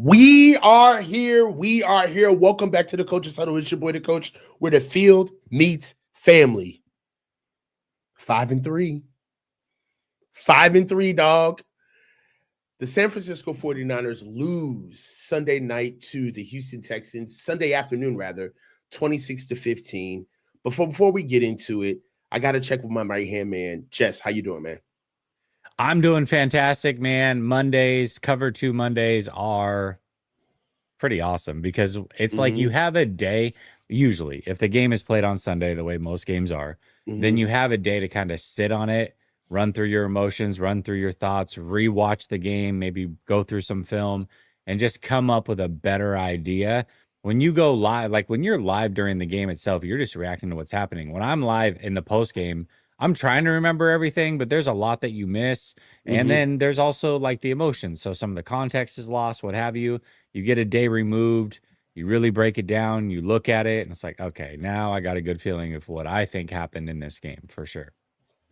We are here. We are here. Welcome back to the Coach's Huddle. It's your boy, the coach, where the field meets family. 5-3. 5-3, dog. The San Francisco 49ers lose Sunday night to the Houston Texans, Sunday afternoon, rather, 26-15. Before we get into it, I got to check with my right-hand man. Jess, how you doing, man? I'm doing fantastic, man. Cover 2 Mondays are pretty awesome because it's like you have a day, usually, if the game is played on Sunday, the way most games are, then you have a day to kind of sit on it, run through your emotions, run through your thoughts, rewatch the game, maybe go through some film, and just come up with a better idea. When you go live, like when you're live during the game itself, you're just reacting to what's happening. When I'm live in the post game, I'm trying to remember everything, but there's a lot that you miss. And then there's also like the emotions. So some of the context is lost, what have you. You get a day removed, you really break it down, you look at it, and it's like, okay, now I got a good feeling of what I think happened in this game for sure.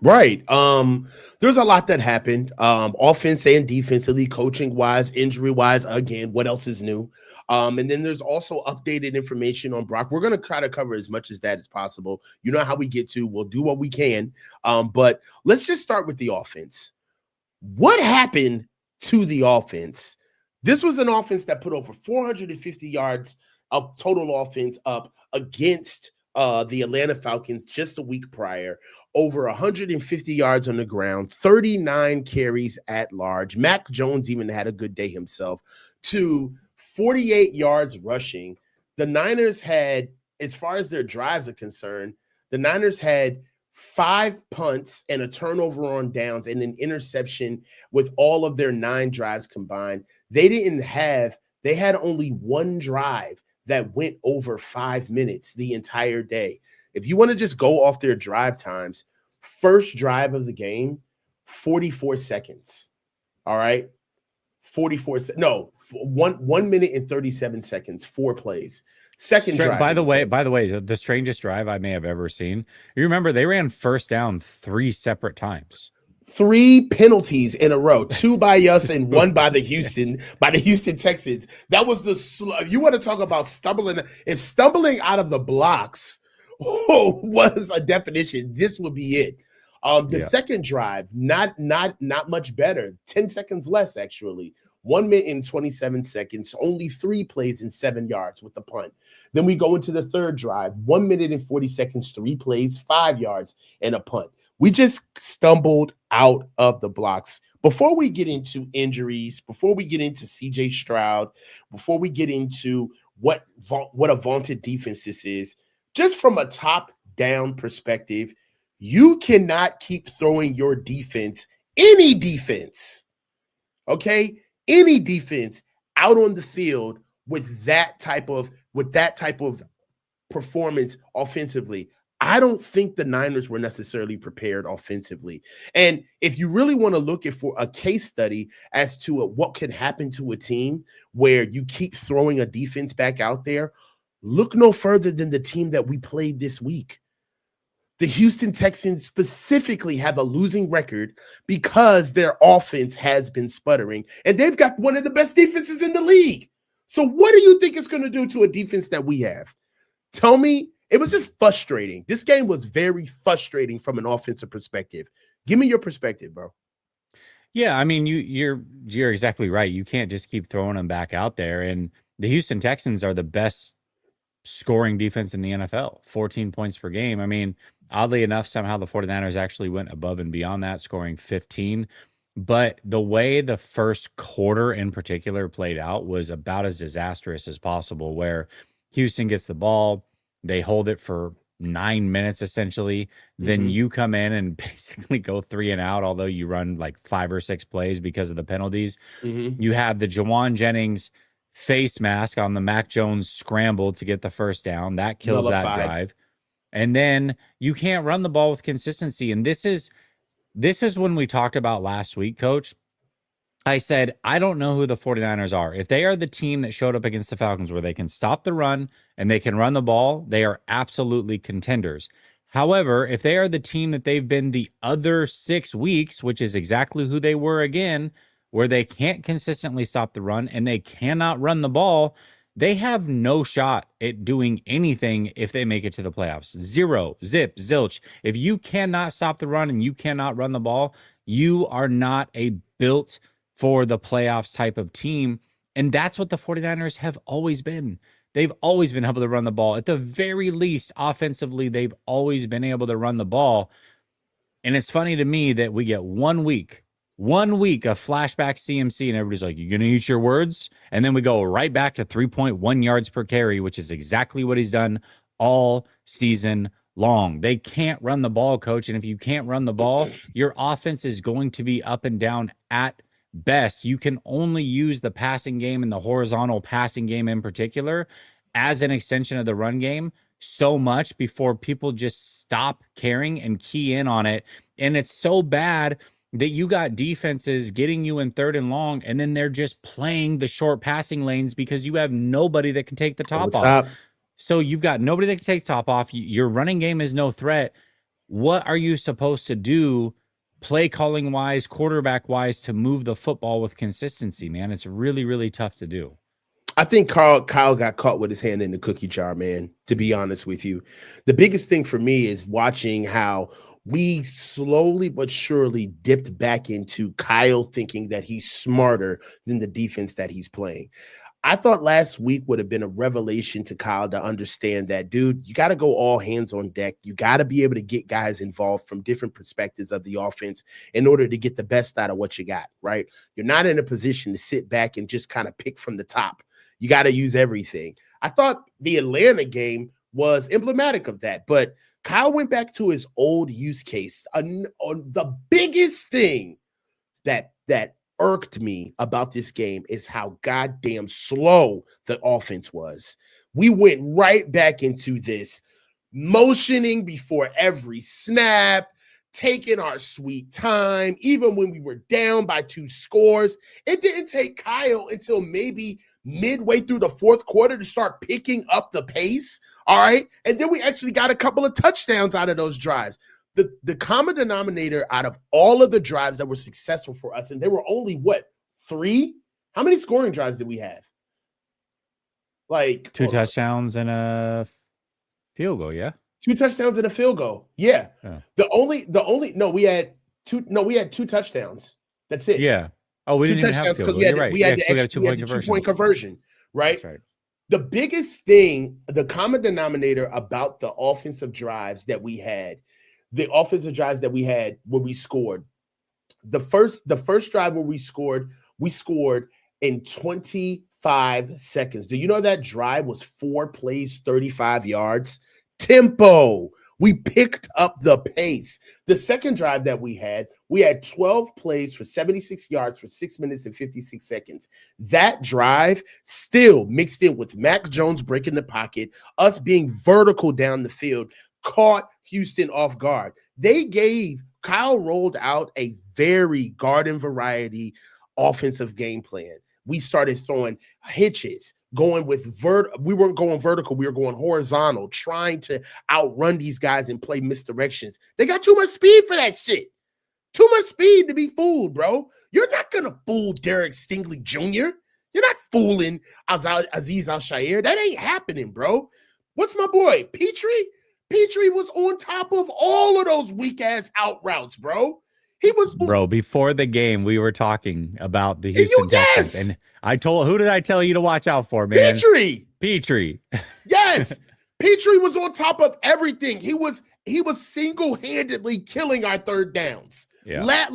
Right. There's a lot that happened. Offense and defensively, coaching wise, injury wise. Again, what else is new? And then there's also updated information on Brock. We're gonna try to cover as much as that as possible. You know how we get to. We'll do what we can. But let's just start with the offense. What happened to the offense? This was an offense that put over 450 yards of total offense up against the Atlanta Falcons just a week prior. Over 150 yards on the ground, 39 carries at large. Mac Jones even had a good day himself, to 48 yards rushing. The Niners had, as far as their drives are concerned, the Niners had 5 punts and a turnover on downs and an interception with all of their 9 drives combined. They had only one drive that went over 5 minutes the entire day. If you want to just go off their drive times, first drive of the game, 44 seconds. All right. 1 minute and 37 seconds, 4 plays. Second drive. By the way, the strangest drive I may have ever seen. You remember they ran first down 3 separate times. 3 penalties in a row, 2 by us and 1 by the Houston Texans. That was you want to talk about stumbling. If stumbling out of the blocks was a definition, this would be it. The second drive, not much better. 10 seconds less, actually. 1 minute and 27 seconds, only 3 plays and 7 yards with the punt. Then we go into the third drive, 1 minute and 40 seconds, 3 plays, 5 yards, and a punt. We just stumbled out of the blocks. Before we get into injuries, before we get into CJ Stroud, before we get into what a vaunted defense this is, just from a top-down perspective, you cannot keep throwing your defense, any defense, okay, any defense out on the field with that type of performance offensively. I don't think the Niners were necessarily prepared offensively. And if you really want to look for a case study as to what could happen to a team where you keep throwing a defense back out there, look no further than the team that we played this week. The Houston Texans specifically have a losing record because their offense has been sputtering, and they've got one of the best defenses in the league. So what do you think it's going to do to a defense that we have? Tell me. It was just frustrating. This game was very frustrating from an offensive perspective. Give me your perspective, bro. Yeah, I mean, you're exactly right. You can't just keep throwing them back out there. And the Houston Texans are the best scoring defense in the NFL, 14 points per game. I mean, oddly enough, somehow the 49ers actually went above and beyond that, scoring 15. But the way the first quarter in particular played out was about as disastrous as possible, where Houston gets the ball, they hold it for 9 minutes essentially. Then you come in and basically go 3 and out, although you run like 5 or 6 plays because of the penalties. You have the Jawan Jennings face mask on the Mac Jones scramble to get the first down. That kills that drive. And then you can't run the ball with consistency. And this is when we talked about last week, Coach. I said, I don't know who the 49ers are. If they are the team that showed up against the Falcons where they can stop the run and they can run the ball, they are absolutely contenders. However, if they are the team that they've been the other 6 weeks, which is exactly who they were again, where they can't consistently stop the run and they cannot run the ball, they have no shot at doing anything if they make it to the playoffs. Zero, zip, zilch. If you cannot stop the run and you cannot run the ball, you are not a built for the playoffs type of team. And that's what the 49ers have always been. They've always been able to run the ball. At the very least, offensively, they've always been able to run the ball. And it's funny to me that we get 1 week of flashback CMC, and everybody's like, "You're going to eat your words?" And then we go right back to 3.1 yards per carry, which is exactly what he's done all season long. They can't run the ball, coach. And if you can't run the ball, your offense is going to be up and down at best. You can only use the passing game and the horizontal passing game in particular as an extension of the run game so much before people just stop caring and key in on it. And it's so bad that you got defenses getting you in 3rd and long, and then they're just playing the short passing lanes because you have nobody that can take the top off. So you've got nobody that can take top off. Your running game is no threat. What are you supposed to do play calling wise, quarterback wise, to move the football with consistency, man? It's really, really tough to do. I think Kyle got caught with his hand in the cookie jar, man, to be honest with you. The biggest thing for me is watching how we slowly but surely dipped back into Kyle thinking that he's smarter than the defense that he's playing. I thought last week would have been a revelation to Kyle to understand that, dude, you got to go all hands on deck. You got to be able to get guys involved from different perspectives of the offense in order to get the best out of what you got, right? You're not in a position to sit back and just kind of pick from the top. You got to use everything. I thought the Atlanta game was emblematic of that, but Kyle went back to his old use case. The biggest thing that irked me about this game is how goddamn slow the offense was. We went right back into this motioning before every snap, taking our sweet time, even when we were down by 2 scores. It didn't take Kyle until maybe midway through the 4th quarter to start picking up the pace, all right? And then we actually got a couple of touchdowns out of those drives. The common denominator out of all of the drives that were successful for us, and there were only, 3? How many scoring drives did we have? Like 2 touchdowns and a field goal, yeah? 2 touchdowns and a field goal. Yeah. We had 2 touchdowns. That's it. Yeah. Oh, we 2 didn't touchdowns because we had the 2-point conversion, right? That's right. The biggest thing, the common denominator about the offensive drives that we had when we scored, the first drive where we scored in 25 seconds. Do you know that drive was 4 plays, 35 yards? Tempo. We picked up the pace. The second drive that we had 12 plays for 76 yards for 6 minutes and 56 seconds. That drive still mixed in with Mac Jones breaking the pocket, us being vertical down the field, caught Houston off guard. Kyle rolled out a very garden variety offensive game plan. We started throwing hitches, going with we weren't going vertical, we were going horizontal, trying to outrun these guys and play misdirections. They got too much speed for that shit. Too much speed to be fooled, bro. You're not gonna fool Derek Stingley Jr. You're not fooling Aziz Al-Shaair. That ain't happening, bro. What's my boy? Petrie? Petrie was on top of all of those weak-ass out routes, bro. He was, bro. Before the game, we were talking about the Houston Texans, and who did I tell you to watch out for, man? Petrie. Yes, Petrie was on top of everything. He was single-handedly killing our third downs. Yeah,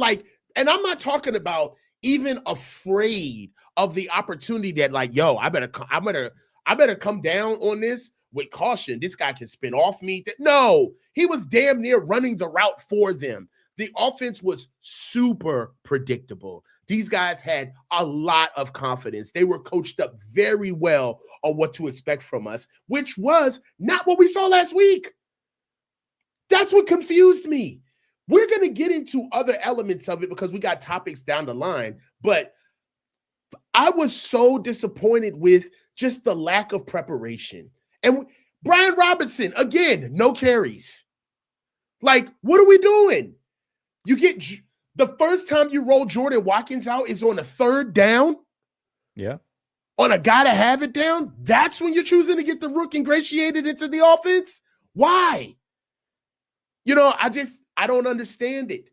and I'm not talking about even afraid of the opportunity that, like, yo, I better come down on this with caution. This guy can spin off me. No, he was damn near running the route for them. The offense was super predictable. These guys had a lot of confidence. They were coached up very well on what to expect from us, which was not what we saw last week. That's what confused me. We're going to get into other elements of it because we got topics down the line, but I was so disappointed with just the lack of preparation. And Brian Robinson, again, no carries. Like, what are we doing? You get The first time you roll Jordan Watkins out is on a third down. Yeah. On a guy to have it down. That's when you're choosing to get the rook ingratiated into the offense. Why? I don't understand it.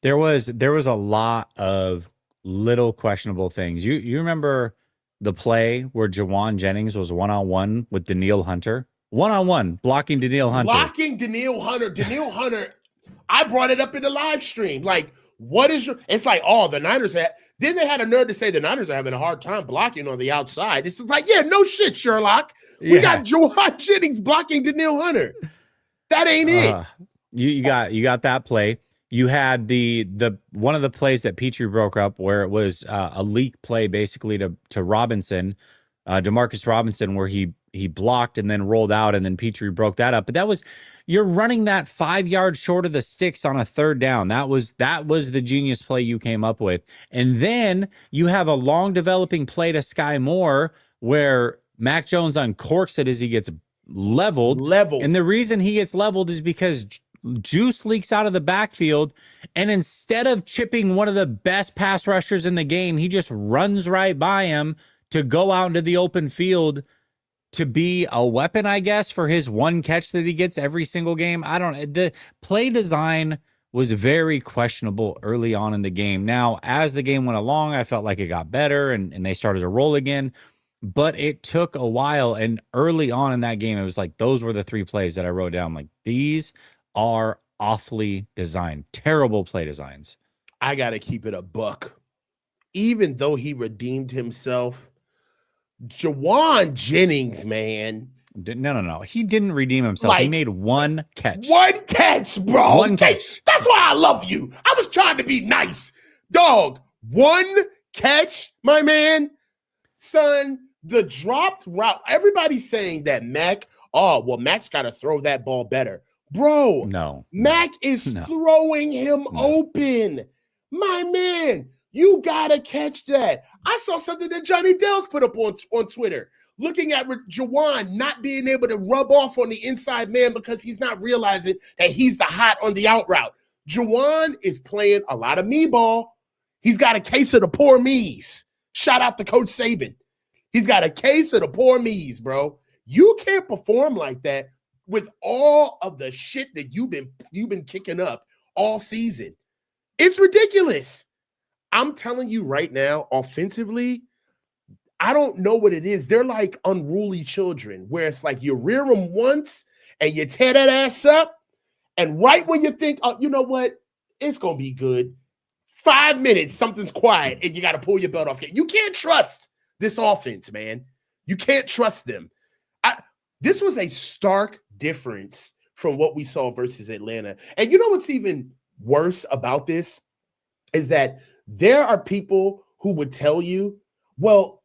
There was a lot of little questionable things. You remember the play where Jawan Jennings was one-on-one with Danielle Hunter? One-on-one, blocking Danielle Hunter. Blocking Danielle Hunter. Danielle Hunter, I brought it up in the live stream. Like, what is your... It's like, oh, the Niners had... Then they had a nerve to say the Niners are having a hard time blocking on the outside. It's like, yeah, no shit, Sherlock. We got Jawan Jennings blocking Danielle Hunter. That ain't it. You got that play. You had the one of the plays that Petrie broke up where it was a leak play basically to Robinson, Demarcus Robinson, where he blocked and then rolled out, and then Petrie broke that up. But that was, you're running that 5 yards short of the sticks on a third down. That was the genius play you came up with. And then you have a long developing play to Sky Moore where Mac Jones uncorks it as he gets leveled. And the reason he gets leveled is because juice leaks out of the backfield, and instead of chipping one of the best pass rushers in the game, he just runs right by him to go out into the open field to be a weapon, I guess, for his one catch that he gets every single game. The play design was very questionable early on in the game. Now, as the game went along, I felt like it got better and they started to roll again. But it took a while, and early on in that game, it was like those were the 3 plays that I wrote down. Like, these are awfully designed. Terrible play designs. I got to keep it a buck. Even though he redeemed himself, Jawan Jennings, man. No. He didn't redeem himself. Like, he made one catch. One catch, bro. One catch. That's why I love you. I was trying to be nice. Dog, one catch, my man. Son, the dropped route. Everybody's saying that Mac's got to throw that ball better. Bro, no. Mac is throwing him open. My man, you got to catch that. I saw something that Johnny Dales put up on Twitter, looking at Jawan not being able to rub off on the inside man because he's not realizing that he's the hot on the out route. Jawan is playing a lot of me ball. He's got a case of the poor me's. Shout out to Coach Saban. He's got a case of the poor me's, bro. You can't perform like that with all of the shit that you've been kicking up all season. It's ridiculous. I'm telling you right now, offensively, I don't know what it is. They're like unruly children where it's like you rear them once and you tear that ass up, and right when you think, oh, you know what? It's going to be good. 5 minutes, something's quiet, and you got to pull your belt off. You can't trust this offense, man. You can't trust them. This was a stark difference from what we saw versus Atlanta. And you know what's even worse about this is that there are people who would tell you, well,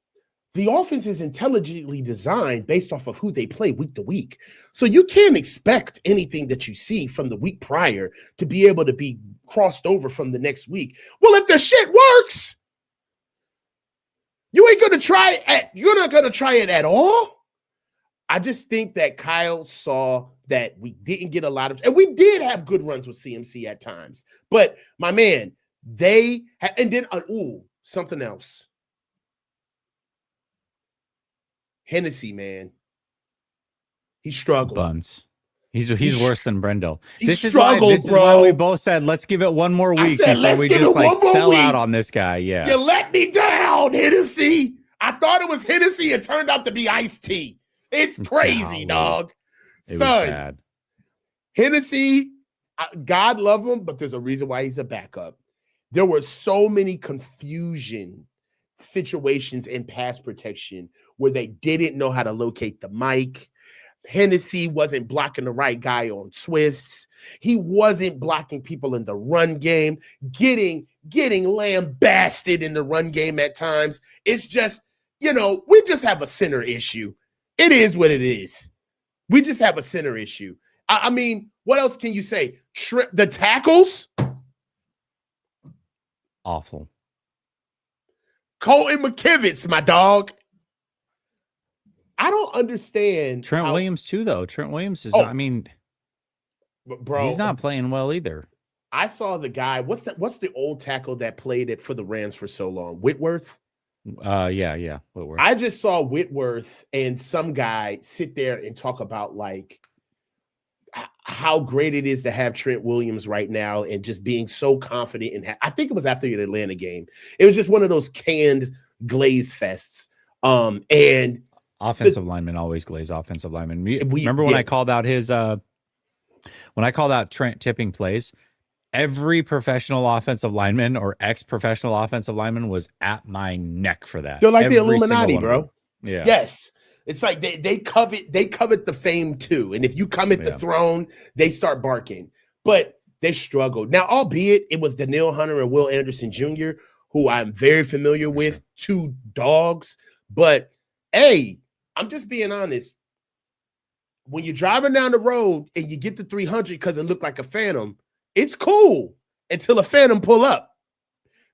the offense is intelligently designed based off of who they play week to week. So you can't expect anything that you see from the week prior to be able to be crossed over from the next week. Well, if the shit works, you're not going to try it at all. I just think that Kyle saw that we didn't get a lot of, and we did have good runs with CMC at times, but my man, and then something else. Hennessy, man, he struggled. Buns. He's worse than Brendel. This is why we both said let's give it one more week before we just like sell out on this guy. Yeah, you let me down, Hennessy. I thought it was Hennessy. It turned out to be iced tea. It's crazy, dog. It was bad. Hennessy, God love him, but there's a reason why he's a backup. There were so many confusion situations in pass protection where they didn't know how to locate the mic. Hennessy wasn't blocking the right guy on twists. He wasn't blocking people in the run game, getting lambasted in the run game at times. It's just, we just have a center issue. It is what it is. We just have a center issue. I mean, what else can you say? The tackles? Awful. Colton McKivitz, my dog. I don't understand. Trent Williams too, though. Trent Williams is, bro, he's not playing well either. I saw the guy. What's the old tackle that played it for the Rams for so long? Whitworth. Yeah, Whitworth. I just saw Whitworth and some guy sit there and talk about like how great it is to have Trent Williams right now and just being so confident. And I think it was after the Atlanta game. It was just one of those canned glaze fests. And offensive linemen always glaze offensive linemen. Remember when I called out Trent tipping plays? Every professional offensive lineman or ex-professional offensive lineman was at my neck for that. They're like the Illuminati, bro. Yeah. Yes. It's like they covet the fame too. And if you come at the throne, they start barking. But they struggled. Now, albeit it was Danielle Hunter and Will Anderson Jr., who I'm very familiar with, two dogs. But hey, I'm just being honest. When you're driving down the road and you get the 300 because it looked like a Phantom, it's cool until a Phantom pull up.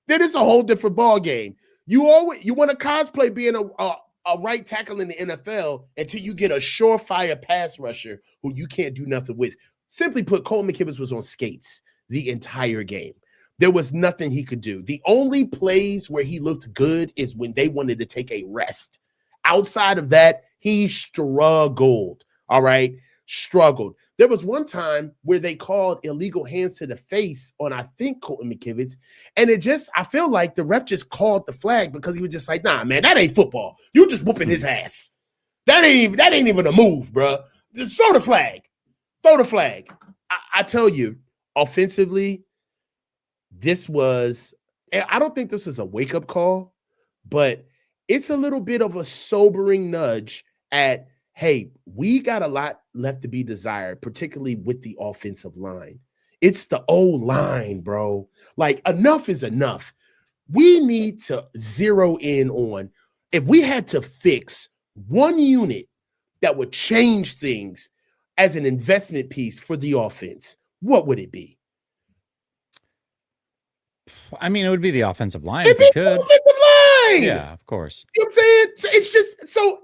Then it's a whole different ball game. You want to cosplay being a right tackle in the NFL until you get a surefire pass rusher who you can't do nothing with. Simply put, Cole McKibbis was on skates the entire game. There was nothing he could do. The only plays where he looked good is when they wanted to take a rest. Outside of that, he struggled. All right. Struggled. There was one time where they called illegal hands to the face on, I think, Colton McKivitz. And I feel like the ref just called the flag because he was just like, nah, man, that ain't football. You just whooping his ass. That ain't even a move, bro. Just throw the flag. Throw the flag. I tell you, offensively, I don't think this is a wake-up call, but it's a little bit of a sobering nudge at, hey, we got a lot left to be desired, particularly with the offensive line. It's the O-line, bro. Like, enough is enough. We need to zero in on, if we had to fix one unit that would change things as an investment piece for the offense, what would it be? I mean, it would be the offensive line. It'd be the offensive line. Yeah, of course. You know what I'm saying? So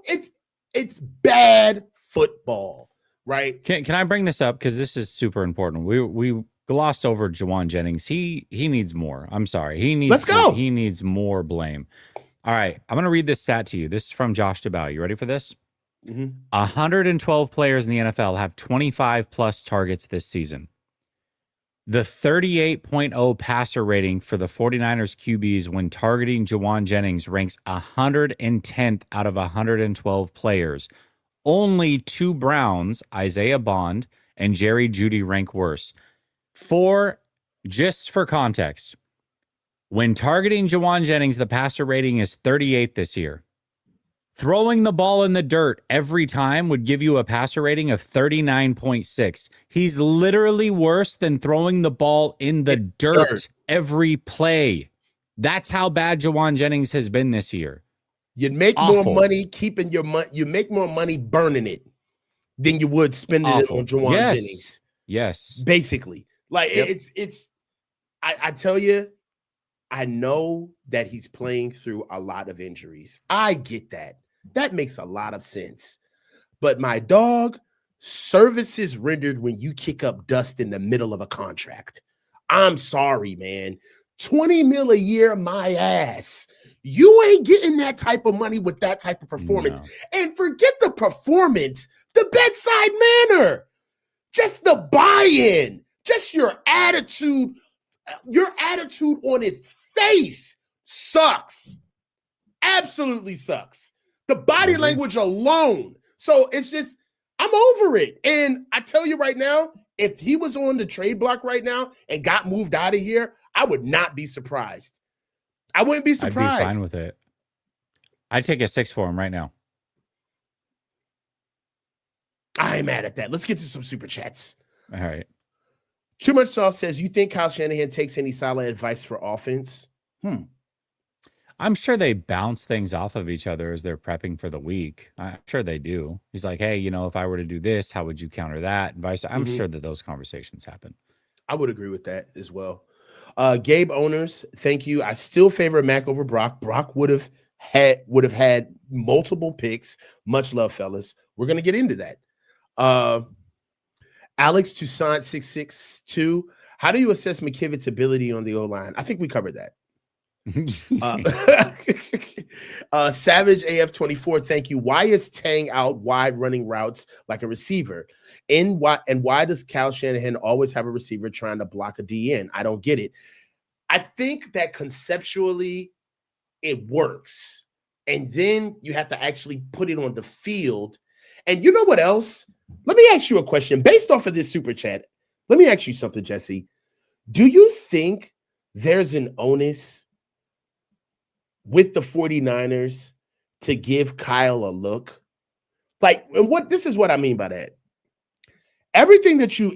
it's bad football, right? Can I bring this up? Because this is super important. We glossed over Juwan Jennings. He needs more. I'm sorry. Let's go. He needs more blame. All right. I'm going to read this stat to you. This is from Josh DeBow. You ready for this? 112 players in the NFL have 25 plus targets this season. The 38.0 passer rating for the 49ers QBs when targeting Juwan Jennings ranks 110th out of 112 players. Only two Browns, Isaiah Bond and Jerry Jeudy, rank worse. Just for context, when targeting Juwan Jennings, the passer rating is 38 this year. Throwing the ball in the dirt every time would give you a passer rating of 39.6. He's literally worse than throwing the ball in the dirt every play. That's how bad Juwan Jennings has been this year. You'd make more money keeping your money. You make more money burning it than you would spending it on Juwan Jennings. Yes. Basically. Like I tell you, I know that he's playing through a lot of injuries. I get that. That makes a lot of sense. But my dog, services rendered when you kick up dust in the middle of a contract. I'm sorry, man. 20 mil a year, my ass. You ain't getting that type of money with that type of performance. No. And forget the performance, the bedside manner, just the buy-in, just your attitude on its face sucks. Absolutely sucks. The body language alone. So it's just, I'm over it. And I tell you right now, if he was on the trade block right now and got moved out of here, I would not be surprised. I wouldn't be surprised. I'd be fine with it. I'd take a 6 for him right now. I ain't mad at that. Let's get to some super chats. All right. Too Much Sauce says, you think Kyle Shanahan takes any solid advice for offense? I'm sure they bounce things off of each other as they're prepping for the week. I'm sure they do. He's like, hey, if I were to do this, how would you counter that? Advice. I'm sure that those conversations happen. I would agree with that as well. Gabe Owners, thank you. I still favor Mac over Brock. Brock would have had multiple picks. Much love, fellas. We're gonna get into that. Alex Toussaint 662. How do you assess McKivit's ability on the O line? I think we covered that. Uh, Savage AF24, thank you. Why is Tang out wide running routes like a receiver? And why does Cal Shanahan always have a receiver trying to block a DN? I don't get it. I think that conceptually it works. And then you have to actually put it on the field. And you know what else? Let me ask you a question based off of this super chat. Let me ask you something, Jesse. Do you think there's an onus with the 49ers to give Kyle a look? Like, and this is what I mean by that. Everything that you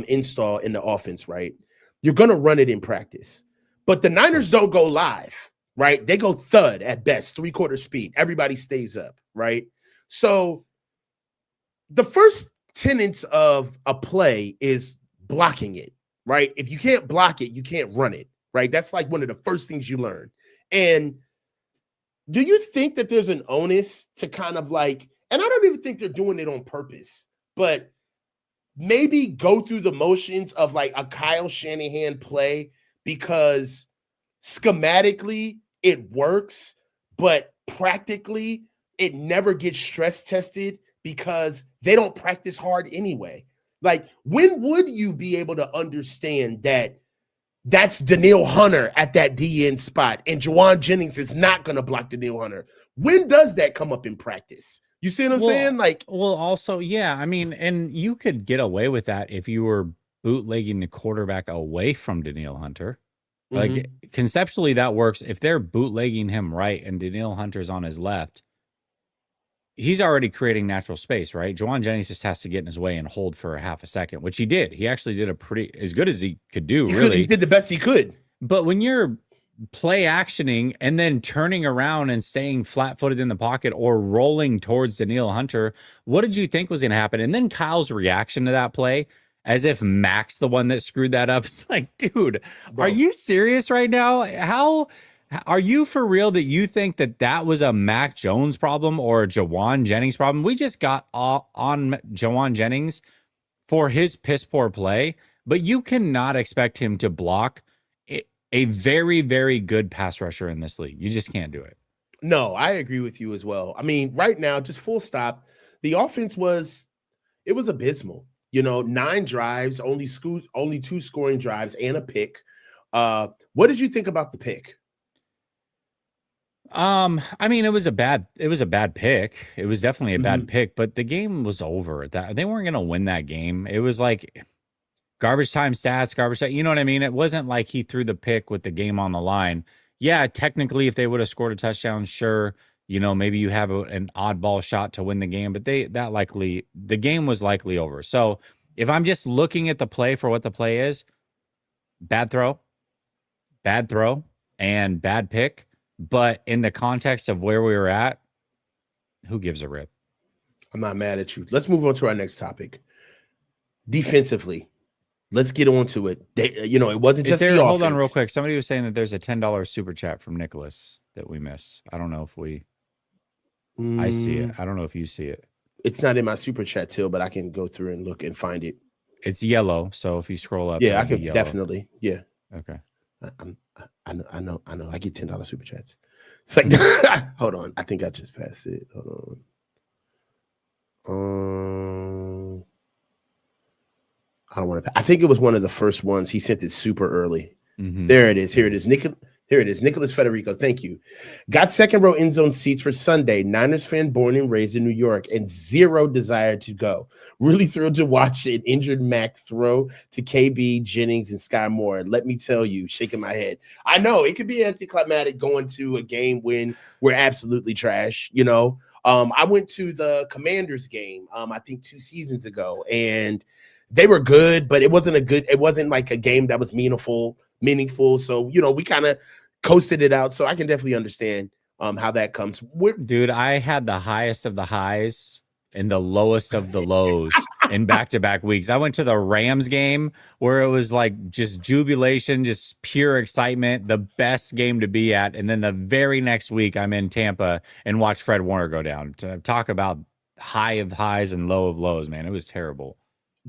install in the offense, right? You're going to run it in practice. But the Niners don't go live, right? They go thud at best, 3/4 speed. Everybody stays up, right? So the first tenets of a play is blocking it, right? If you can't block it, you can't run it, right? That's like one of the first things you learn. And do you think that there's an onus to kind of like, and I don't even think they're doing it on purpose, but maybe go through the motions of like a Kyle Shanahan play because schematically it works, but practically it never gets stress tested because they don't practice hard anyway. Like, when would you be able to understand that that's Danielle Hunter at that DN spot and Juwan Jennings is not going to block Danielle Hunter? When does that come up in practice? You see what I'm saying? Like, well, also, yeah, I mean, and you could get away with that if you were bootlegging the quarterback away from Danielle Hunter. Like, conceptually, that works. If they're bootlegging him right and Danielle Hunter's on his left, he's already creating natural space, right? Juwan Jennings just has to get in his way and hold for a half a second, which he did. He actually did as good as he could do, really. He did the best he could. But when you're play actioning and then turning around and staying flat-footed in the pocket or rolling towards Danielle Hunter, what did you think was going to happen? And then Kyle's reaction to that play, as if Mac's the one that screwed that up. It's like, dude, bro, are you serious right now? How are you for real that you think that was a Mac Jones problem or a Juwan Jennings problem? We just got on Juwan Jennings for his piss poor play, but you cannot expect him to block a very, very good pass rusher in this league. You just can't do it. No, I agree with you as well. I mean, right now, just full stop, the offense was abysmal. 9 drives, only 2 scoring drives and a pick. What did you think about the pick? I mean, it was a bad pick. It was definitely a bad pick, but the game was over. They weren't going to win that game. It was like garbage time stats, garbage time. You know what I mean? It wasn't like he threw the pick with the game on the line. Yeah, technically, if they would have scored a touchdown, sure, maybe you have an oddball shot to win the game, but the game was likely over. So if I'm just looking at the play for what the play is, bad throw, and bad pick. But in the context of where we were at, who gives a rip? I'm not mad at you. Let's move on to our next topic. Defensively. Let's get on to it. It wasn't just the offense. Hold on real quick. Somebody was saying that there's a $10 super chat from Nicholas that we missed. I don't know if I see it. I don't know if you see it. It's not in my super chat, Till, but I can go through and look and find it. It's yellow. So if you scroll up. Yeah, I can definitely. Yeah. Okay. I know. I get $10 super chats. It's like, hold on. I think I just passed it. Hold on. I don't want to. I think it was one of the first ones. He sent it super early. There it is. Here it is. Here it is. Nicholas Federico. Thank you. Got second row end zone seats for Sunday. Niners fan born and raised in New York and zero desire to go. Really thrilled to watch an injured Mac throw to KB, Jennings, and Sky Moore. Let me tell you, shaking my head. I know it could be anticlimactic going to a game when we're absolutely trash. I went to the Commanders game, I think 2 seasons ago, and they were good, but it wasn't like a game that was meaningful. So, we kind of coasted it out. So I can definitely understand how that comes. Dude, I had the highest of the highs and the lowest of the lows in back-to-back weeks. I went to the Rams game where it was like just jubilation, just pure excitement, the best game to be at. And then the very next week I'm in Tampa and watch Fred Warner go down. To talk about high of highs and low of lows, man. It was terrible.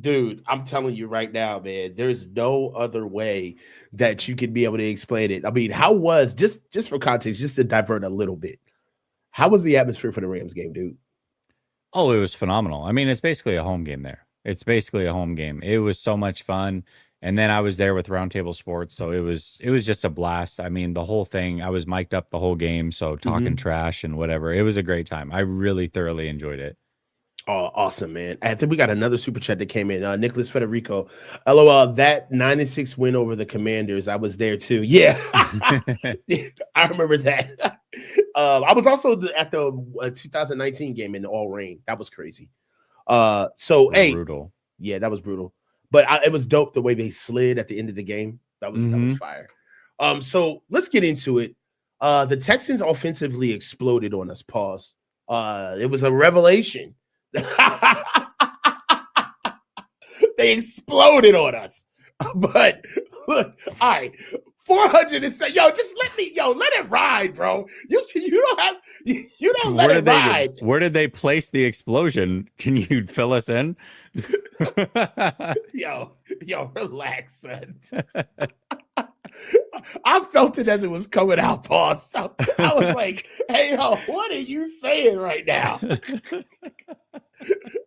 Dude, I'm telling you right now, man, there's no other way that you could be able to explain it. I mean, how was just for context, just to divert a little bit, how was the atmosphere for the Rams game, dude? Oh, it was phenomenal. I mean, it's basically a home game there. It's basically a home game. It was so much fun. And then I was there with Roundtable Sports, so it was just a blast. I mean, the whole thing, I was mic'd up the whole game, so talking Mhm. trash and whatever. It was a great time. I really thoroughly enjoyed it. Oh, awesome, man. I think we got another super chat that came in. Nicholas Federico. LOL, that 9-6 win over the Commanders. I was there too. Yeah. Yeah, I remember that. I was also at the 2019 game in the all rain. That was crazy. So hey, Brutal. yeah, that was brutal. But it was dope the way they slid at the end of the game. That was fire. So let's get into it. The Texans offensively exploded on us. Pause. It was a revelation. They exploded on us. But look, all right, 400 and say, yo, just let it ride, bro. You don't let it ride. Where did they place the explosion? Can you fill us in? Yo, relax, son. I felt it as it was coming out, boss. So I was like, hey, yo, what are you saying right now?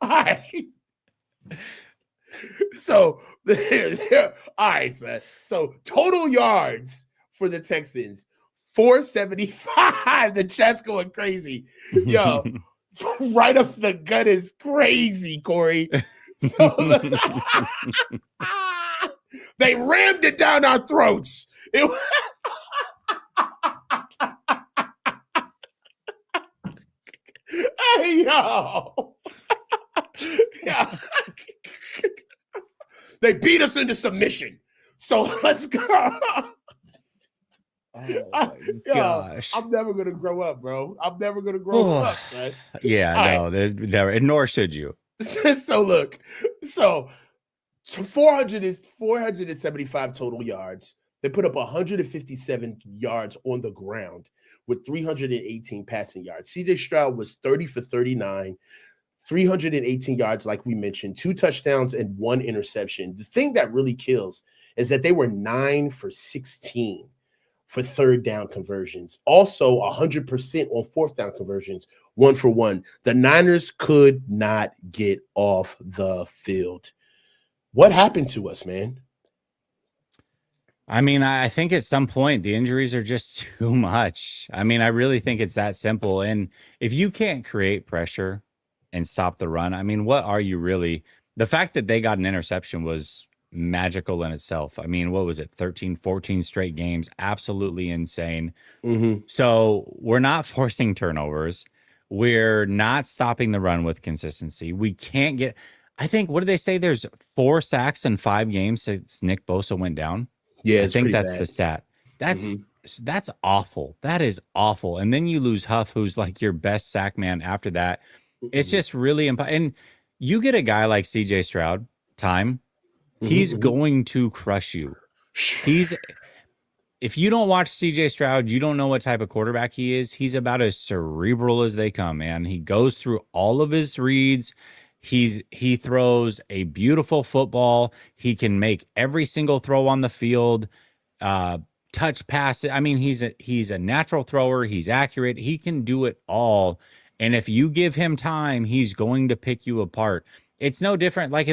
All right. So, all right, son. So, total yards for the Texans 475. The chat's going crazy. Yo, right up the gut is crazy, Corey. So, they rammed it down our throats. It Hey, yo. Yeah. They beat us into submission. So let's go. Oh my gosh. I'm never gonna grow up, bro. I'm never gonna grow up, son. Yeah, All no, never, nor should you. So look, so 400 is 475 total yards. They put up 157 yards on the ground with 318 passing yards. CJ Stroud was 30 for 39, 318 yards, like we mentioned, 2 touchdowns and 1 interception. The thing that really kills is that they were 9 for 16 for third down conversions. Also, 100% on fourth down conversions, 1 for 1. The Niners could not get off the field. What happened to us, man? I mean, I think at some point the injuries are just too much. I mean, I really think it's that simple. And if you can't create pressure and stop the run, I mean, what are you really? The fact that they got an interception was magical in itself. I mean, what was it? 13, 14 straight games. Absolutely insane. Mm-hmm. So we're not forcing turnovers. We're not stopping the run with consistency. We can't get, I think, what do they say? There's 4 sacks in 5 games since Nick Bosa went down. Yeah, I it's think pretty that's bad. the stat. That's awful. That is awful. And then you lose Huff, who's like your best sack man after that. It's just really and you get a guy like CJ Stroud time, he's going to crush you. If you don't watch CJ Stroud, you don't know what type of quarterback he is. He's about as cerebral as they come, man. He goes through all of his reads. He throws a beautiful football. He can make every single throw on the field. Touch pass. I mean, he's a natural thrower. He's accurate. He can do it all. And if you give him time, he's going to pick you apart. It's no different. Like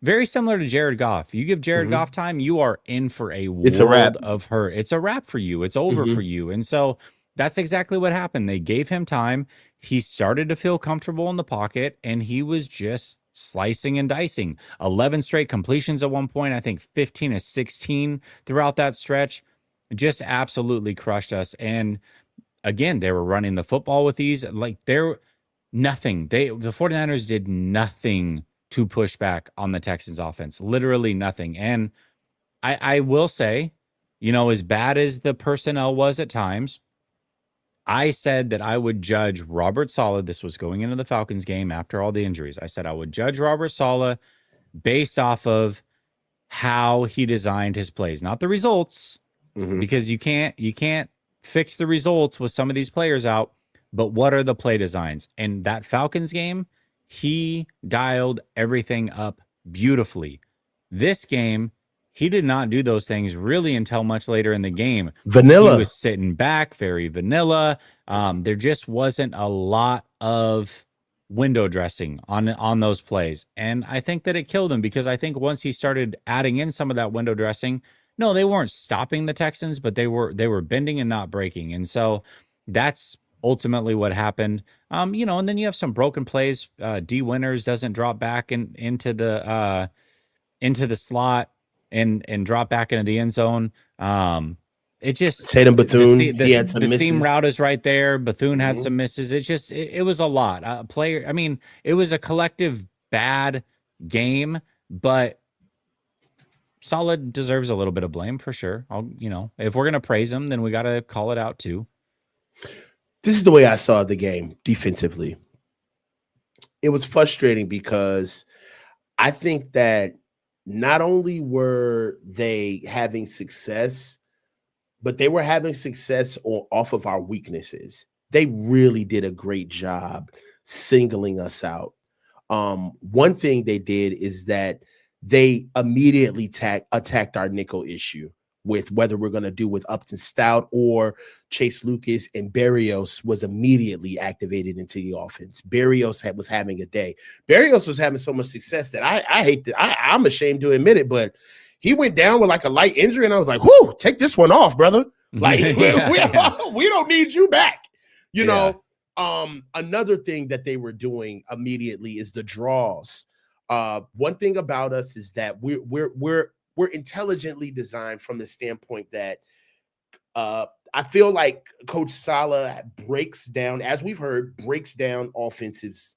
very similar to Jared Goff. You give Jared Goff time, you are in for a world of hurt. It's a wrap for you. It's over for you. And so that's exactly what happened. They gave him time. He started to feel comfortable in the pocket, and he was just slicing and dicing. 11 straight completions at one point. I think 15 to 16 throughout that stretch. Just absolutely crushed us. And again, they were running the football with these. Like nothing. The 49ers did nothing to push back on the Texans offense. Literally nothing. And I will say, as bad as the personnel was at times, I said that I would judge Robert Saleh. This was going into the Falcons game after all the injuries. I said I would judge Robert Saleh based off of how he designed his plays, not the results, because you can't fix the results with some of these players out. But what are the play designs? And that Falcons game, he dialed everything up beautifully. This game, he did not do those things really until much later in the game. He Vanilla. was sitting back, very vanilla. There just wasn't a lot of window dressing on those plays, and I think that it killed him, because I think once he started adding in some of that window dressing, no, they weren't stopping the Texans, but they were bending and not breaking, and so that's ultimately what happened. And then you have some broken plays. D Winters doesn't drop back into the slot and drop back into the end zone. It just Tatum Bethune, he had some the seam misses. route is right there. Bethune had Mhm. some misses. It was a lot. Player, I mean, it was a collective bad game, but Solid deserves a little bit of blame for sure. If we're gonna praise him, then we got to call it out too. This is the way I saw the game defensively. It was frustrating because I think that not only were they having success, but they were having success off of our weaknesses. They really did a great job singling us out. One thing they did is that they immediately attacked our nickel issue with whether we're going to do with Upton Stout or Chase Lucas, and Berrios was immediately activated into the offense. Berrios was having a day. Berrios was having so much success that I hate that. I'm ashamed to admit it, but he went down with like a light injury, and I was like, whoo, take this one off, brother. Like, we don't need you back. Another thing that they were doing immediately is the draws. One thing about us is that we're intelligently designed from the standpoint that I feel like Coach Saleh breaks down, as we've heard, breaks down offenses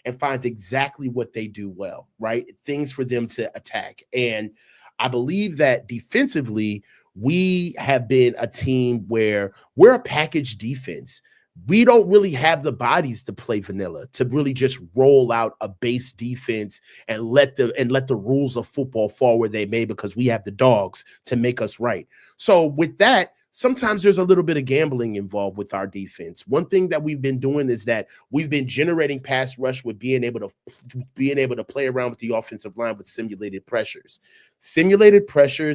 and finds exactly what they do well, right? Things for them to attack. And I believe that defensively, we have been a team where we're a package defense. We don't really have the bodies to play vanilla, to really just roll out a base defense and let the rules of football fall where they may, because we have the dogs to make us right. So with that, sometimes there's a little bit of gambling involved with our defense. One thing that we've been doing is that we've been generating pass rush with being able to play around with the offensive line with simulated pressures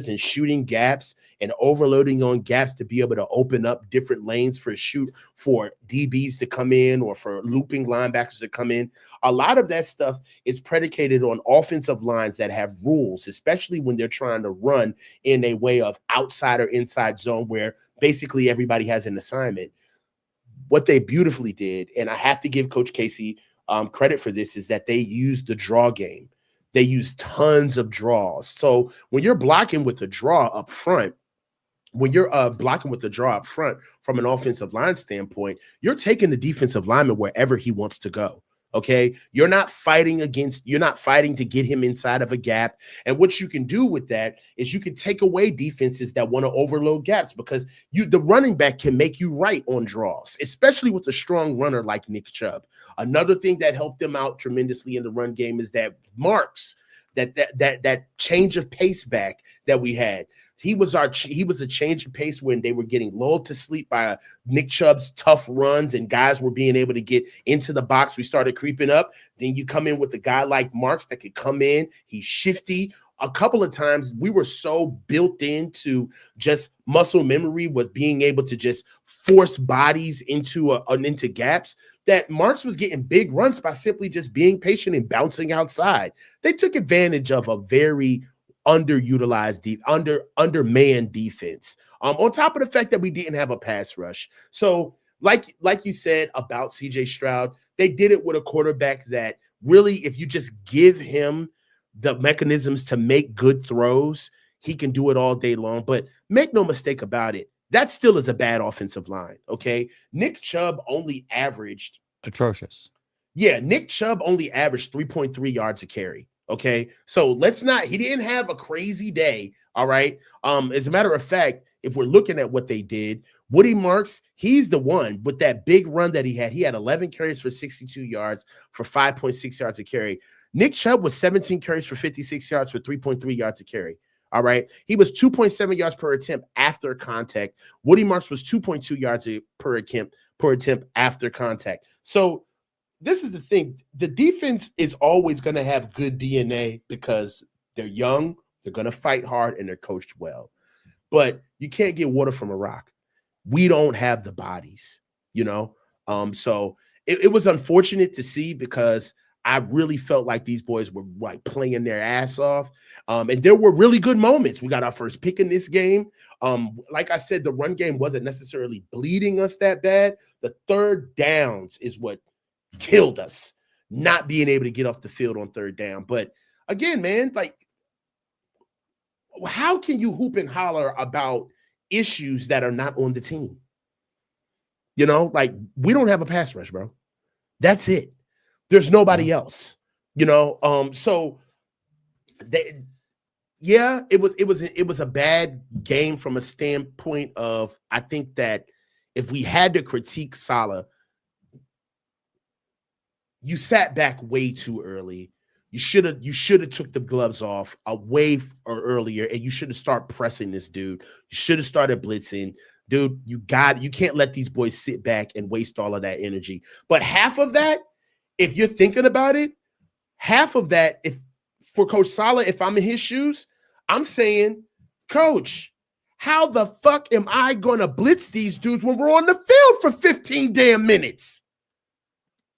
and shooting gaps and overloading on gaps to be able to open up different lanes for DBs to come in or for looping linebackers to come in. A lot of that stuff is predicated on offensive lines that have rules, especially when they're trying to run in a way of outside or inside zone where basically everybody has an assignment. What they beautifully did, and I have to give Coach Casey credit for this, is that they used the draw game. They use tons of draws. So when you're blocking with a draw up front, from an offensive line standpoint, you're taking the defensive lineman wherever he wants to go. Okay. You're not fighting to get him inside of a gap. And what you can do with that is you can take away defenses that want to overload gaps, because the running back can make you right on draws, especially with a strong runner like Nick Chubb. Another thing that helped them out tremendously in the run game is that Marks, that change of pace back that we had. He was a change of pace when they were getting lulled to sleep by Nick Chubb's tough runs and guys were being able to get into the box. We started creeping up. Then you come in with a guy like Marks that could come in. He's shifty. A couple of times we were so built into just muscle memory with being able to just force bodies into gaps that Marks was getting big runs by simply just being patient and bouncing outside. They took advantage of a very underutilized, undermanned defense. On top of the fact that we didn't have a pass rush. So like you said about CJ Stroud, they did it with a quarterback that really, if you just give him the mechanisms to make good throws, he can do it all day long. But make no mistake about it, that still is a bad offensive line. Okay. Nick Chubb only averaged atrocious. Yeah, Nick Chubb only averaged 3.3 yards a carry. Okay. So he didn't have a crazy day. All right. As a matter of fact, if we're looking at what they did, Woody Marks, he's the one with that big run that he had. He had 11 carries for 62 yards for 5.6 yards a carry. Nick Chubb was 17 carries for 56 yards for 3.3 yards a carry. All right. He was 2.7 yards per attempt after contact. Woody Marks was 2.2 yards per attempt after contact. So this is the thing. The defense is always going to have good DNA because they're young, they're going to fight hard, and they're coached well. But you can't get water from a rock. We don't have the bodies, you know? So it was unfortunate to see because I really felt like these boys were like playing their ass off. And there were really good moments. We got our first pick in this game. Like I said, the run game wasn't necessarily bleeding us that bad. The third downs is what killed us, not being able to get off the field on third down. But again, man, like, how can you hoop and holler about issues that are not on the team? You know, like, we don't have a pass rush, bro. That's it. There's nobody else, you know. So it was a bad game from a standpoint of, I think that if we had to critique Saleh, you sat back way too early. You should have took the gloves off away or earlier, and you should have started pressing this dude. You should have started blitzing. Dude, you can't let these boys sit back and waste all of that energy. But half of that, if you're thinking about it, half of that, if for Coach Saleh, if I'm in his shoes, I'm saying, Coach, how the fuck am I gonna blitz these dudes when we're on the field for 15 damn minutes?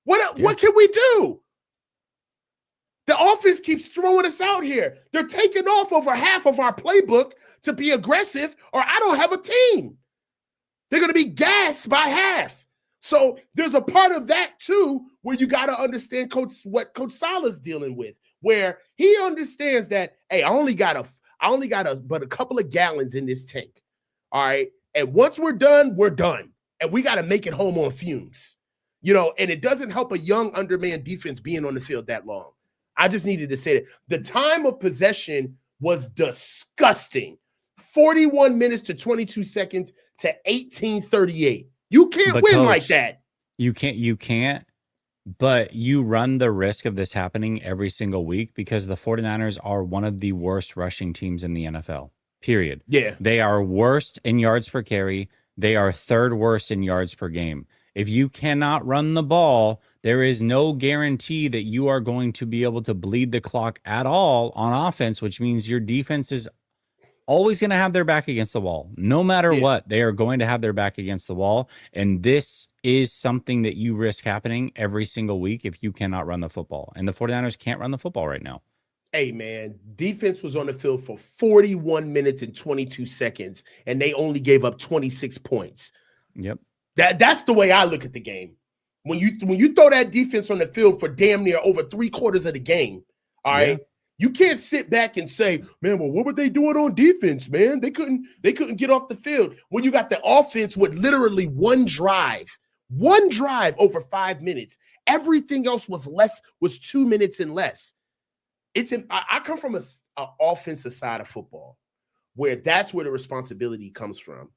What can we do? The offense keeps throwing us out here. They're taking off over half of our playbook to be aggressive, or I don't have a team. They're going to be gassed by half. So there's a part of that too where you got to understand what Coach Saleh's dealing with, where he understands that, hey, I only got but a couple of gallons in this tank. All right. And once we're done. And we got to make it home on fumes. You know, and it doesn't help a young undermanned defense being on the field that long. I just needed to say that. The time of possession was disgusting. 41 minutes to 22 seconds to 18:38. You can't win, Coach, like that. You can't, but you run the risk of this happening every single week because the 49ers are one of the worst rushing teams in the NFL, period. Yeah. They are worst in yards per carry. They are third worst in yards per game. If you cannot run the ball, there is no guarantee that you are going to be able to bleed the clock at all on offense, which means your defense is always going to have their back against the wall. No matter what, they are going to have their back against the wall. And this is something that you risk happening every single week if you cannot run the football. And the 49ers can't run the football right now. Hey, man, defense was on the field for 41 minutes and 22 seconds, and they only gave up 26 points. Yep. That's the way I look at the game. When you throw that defense on the field for damn near over 3/4 of the game, all right, you can't sit back and say, man, well, what were they doing on defense, man? They couldn't get off the field. When you got the offense with literally one drive over 5 minutes. Everything else was 2 minutes and less. I come from an offensive side of football where that's where the responsibility comes from.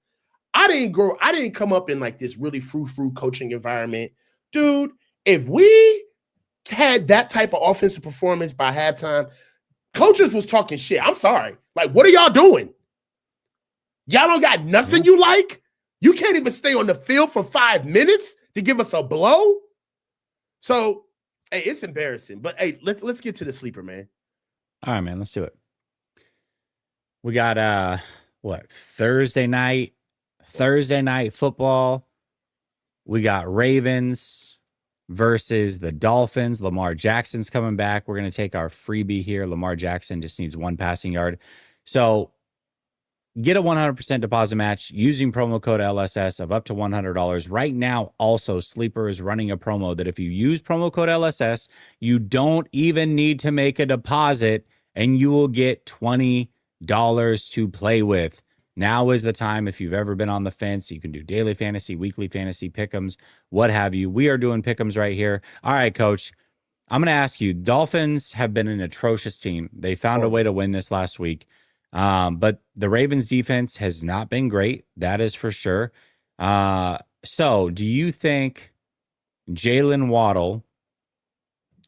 I didn't come up in like this really frou-frou coaching environment. Dude, if we had that type of offensive performance by halftime, coaches was talking shit. I'm sorry. Like, what are y'all doing? Y'all don't got nothing you like? You can't even stay on the field for 5 minutes to give us a blow? So, hey, it's embarrassing. But hey, let's get to the sleeper, man. All right, man, let's do it. We got Thursday night football. We got Ravens versus the Dolphins. Lamar Jackson's coming back. We're going to take our freebie here. Lamar Jackson just needs 1 passing yard. So get a 100% deposit match using promo code LSS of up to $100. Right now, also, Sleeper is running a promo that if you use promo code LSS, you don't even need to make a deposit, and you will get $20 to play with. Now is the time. If you've ever been on the fence, you can do daily fantasy, weekly fantasy, pick'ems, what have you. We are doing pick'ems right here. All right, Coach, I'm going to ask you, Dolphins have been an atrocious team. They found a way to win this last week. But the Ravens defense has not been great. That is for sure. So do you think Jalen Waddle,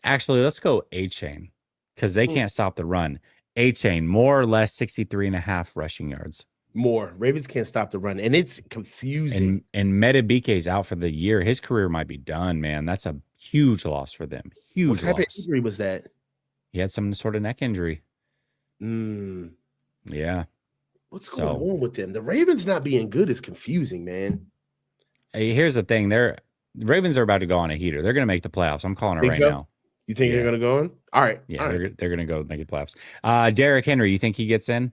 actually, let's go A-Chain because they can't stop the run. A-Chain, more or less 63.5 rushing yards. More. Ravens can't stop the run, and it's confusing. And Metabike's out for the year. His career might be done, man. That's a huge loss for them. What Huge type of loss. injury was that? He had some sort of neck injury. Mm. Yeah. What's going on with them? The Ravens not being good is confusing, man. Hey, here's the thing. The Ravens are about to go on a heater. They're going to make the playoffs. I'm calling it right now. You think they're going to go on? All right. Yeah, all right. they're going to go make the playoffs. Derrick Henry, you think he gets in?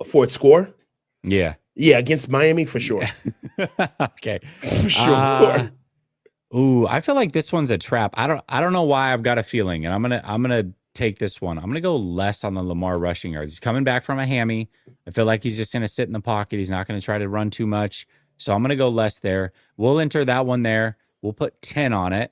For its score? Yeah. Yeah, against Miami for sure. Okay. For sure. Ooh, I feel like this one's a trap. I don't know why. I've got a feeling, and I'm gonna take this one. I'm gonna go less on the Lamar rushing yards. He's coming back from a hammy. I feel like he's just gonna sit in the pocket. He's not gonna try to run too much. So I'm gonna go less there. We'll enter that one there. We'll put 10 on it.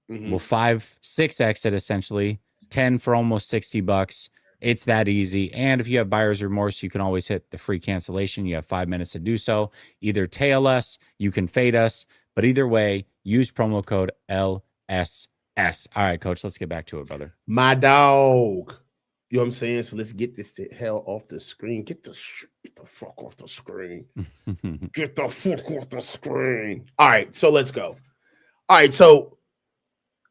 Mm-hmm. We'll 6x it essentially. 10 for almost $60. It's that easy. And if you have buyer's remorse, you can always hit the free cancellation. You have 5 minutes to do so. Either tail us, you can fade us, but either way, use promo code LSS. All right, coach, let's get back to it, brother. My dog. You know what I'm saying? So let's get this hell off the screen. Get the fuck off the screen. Get the fuck off the screen. All right, so let's go. All right, so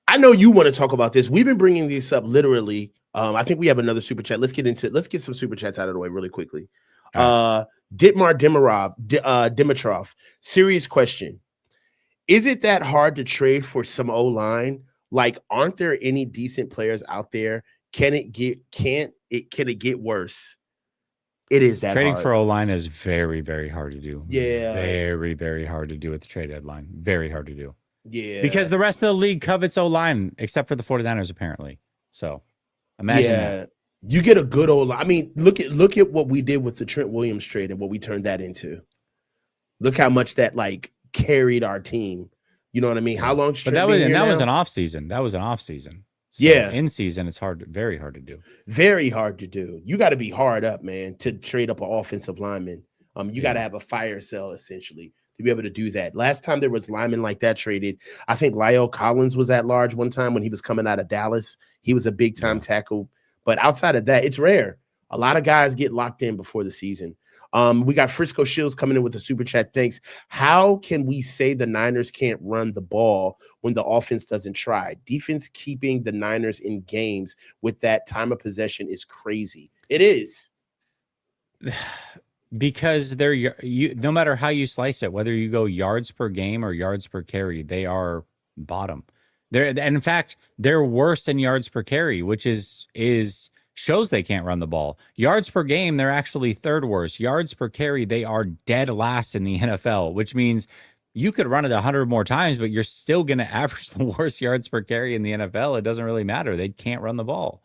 I know you want to talk about this. We've been bringing this up literally. I think we have another super chat. Let's get some super chats out of the way really quickly. Right. Dimitrov, serious question. Is it that hard to trade for some O-line? Like, aren't there any decent players out there? Can it get worse? It is that trading hard. for O-line is very, very hard to do. Yeah. Very, very hard to do at the trade deadline. Very hard to do. Yeah. Because the rest of the league covets O-line, except for the 49ers, apparently. So imagine that. You get a good O-line. I mean, look at what we did with the Trent Williams trade and what we turned that into. Look how much that carried our team. You know what I mean? How long? But that was an off season. That was an off season. So yeah. In season, it's very hard to do. Very hard to do. You got to be hard up, man, to trade up an offensive lineman. You got to have a fire sale essentially to be able to do that. Last time there was linemen like that traded, I think Lyle Collins was at large one time when he was coming out of Dallas. He was a big time tackle. But outside of that, it's rare. A lot of guys get locked in before the season. We got Frisco Shields coming in with a super chat. Thanks. How can we say the Niners can't run the ball when the offense doesn't try? Defense keeping the Niners in games with that time of possession is crazy. It is. Because no matter how you slice it, whether you go yards per game or yards per carry, they are bottom. And in fact, they're worse than yards per carry, which shows they can't run the ball. Yards per game, they're actually third worst. Yards per carry, they are dead last in the NFL, which means you could run it 100 more times, but you're still going to average the worst yards per carry in the NFL. It doesn't really matter. They can't run the ball.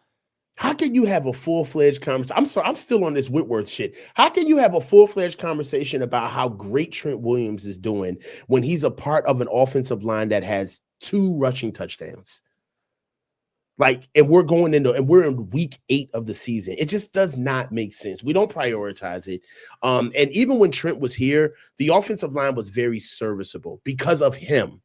How can you have a full-fledged conversation? I'm sorry, I'm still on this Whitworth shit. How can you have a full-fledged conversation about how great Trent Williams is doing when he's a part of an offensive line that has 2 rushing touchdowns? And we're in week 8 of the season. It just does not make sense. We don't prioritize it. And even when Trent was here, the offensive line was very serviceable because of him,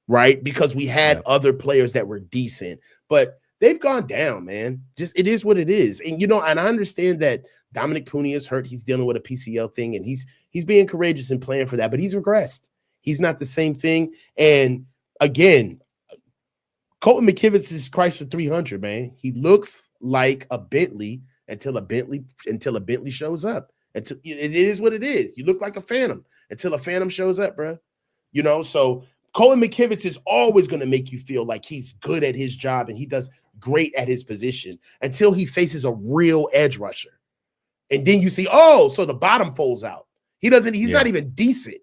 right? Because we had other players that were decent, but they've gone down, man. Just, it is what it is. And, and I understand that Dominic Pooney is hurt. He's dealing with a PCL thing, and he's being courageous and playing for that, but he's regressed. He's not the same thing. And again, Colton McKivitz is Chrysler 300, man. He looks like a Bentley until a Bentley shows up. It is what it is. You look like a Phantom until a Phantom shows up, bro. So Colton McKivitz is always going to make you feel like he's good at his job and he does great at his position until he faces a real edge rusher. And then you see, so the bottom falls out. He's not even decent.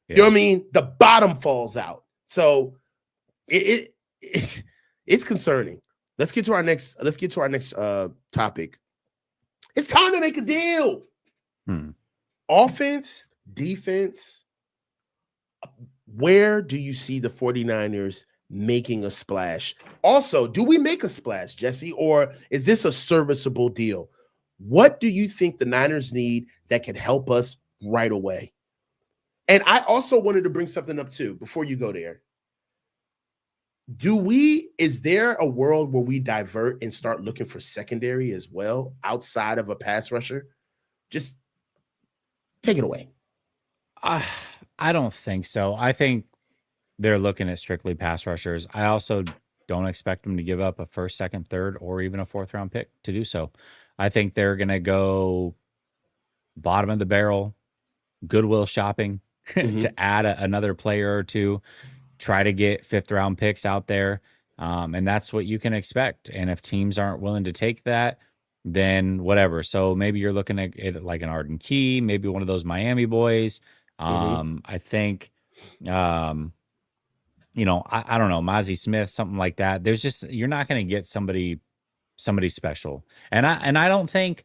Yeah. You know what I mean? The bottom falls out. So it's concerning. Let's get to our next topic. It's time to make a deal. Offense, defense. Where do you see the 49ers making a splash? Also, do we make a splash, Jesse, or is this a serviceable deal? What do you think the Niners need that can help us right away? And I also wanted to bring something up too before you go there. Is there a world where we divert and start looking for secondary as well outside of a pass rusher? Just Take it away. Uh, I don't think so. I think they're looking at strictly pass rushers. I also don't expect them to give up a first, second, third, or even a fourth round pick to do so. I think they're going to go bottom of the barrel, Goodwill shopping Mm-hmm. to add another player or two, try to get fifth round picks out there. And that's what you can expect. And if teams aren't willing to take that, then whatever. So maybe you're looking at it like an Arden Key, maybe one of those Miami boys. Mm-hmm. I think, um, I don't know, Mozzie Smith, something like that. There's just, you're not going to get somebody special. And I don't think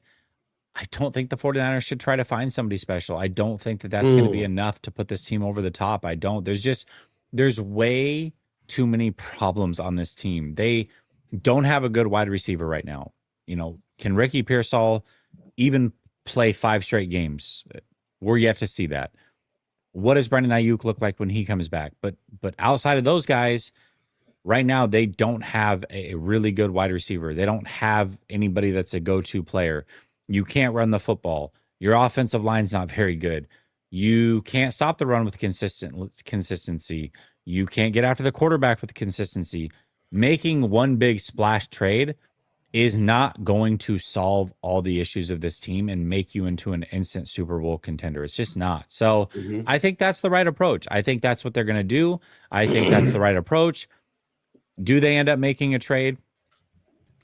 the 49ers should try to find somebody special. I don't think that that's going to be Mm. enough to put this team over the top. I don't. There's way too many problems on this team. They don't have a good wide receiver right now. Can Ricky Pearsall even play 5 straight games? We're yet to see that. What does Brandon Ayuk look like when he comes back? But outside of those guys, right now they don't have a really good wide receiver. They don't have anybody that's a go-to player. You can't run the football. Your offensive line's not very good. You can't stop the run with consistency. You can't get after the quarterback with consistency. Making one big splash trade is not going to solve all the issues of this team and make you into an instant Super Bowl contender. It's just not. So Mm-hmm. I think that's the right approach. I think that's what they're going to do. I think that's the right approach. Do they end up making a trade?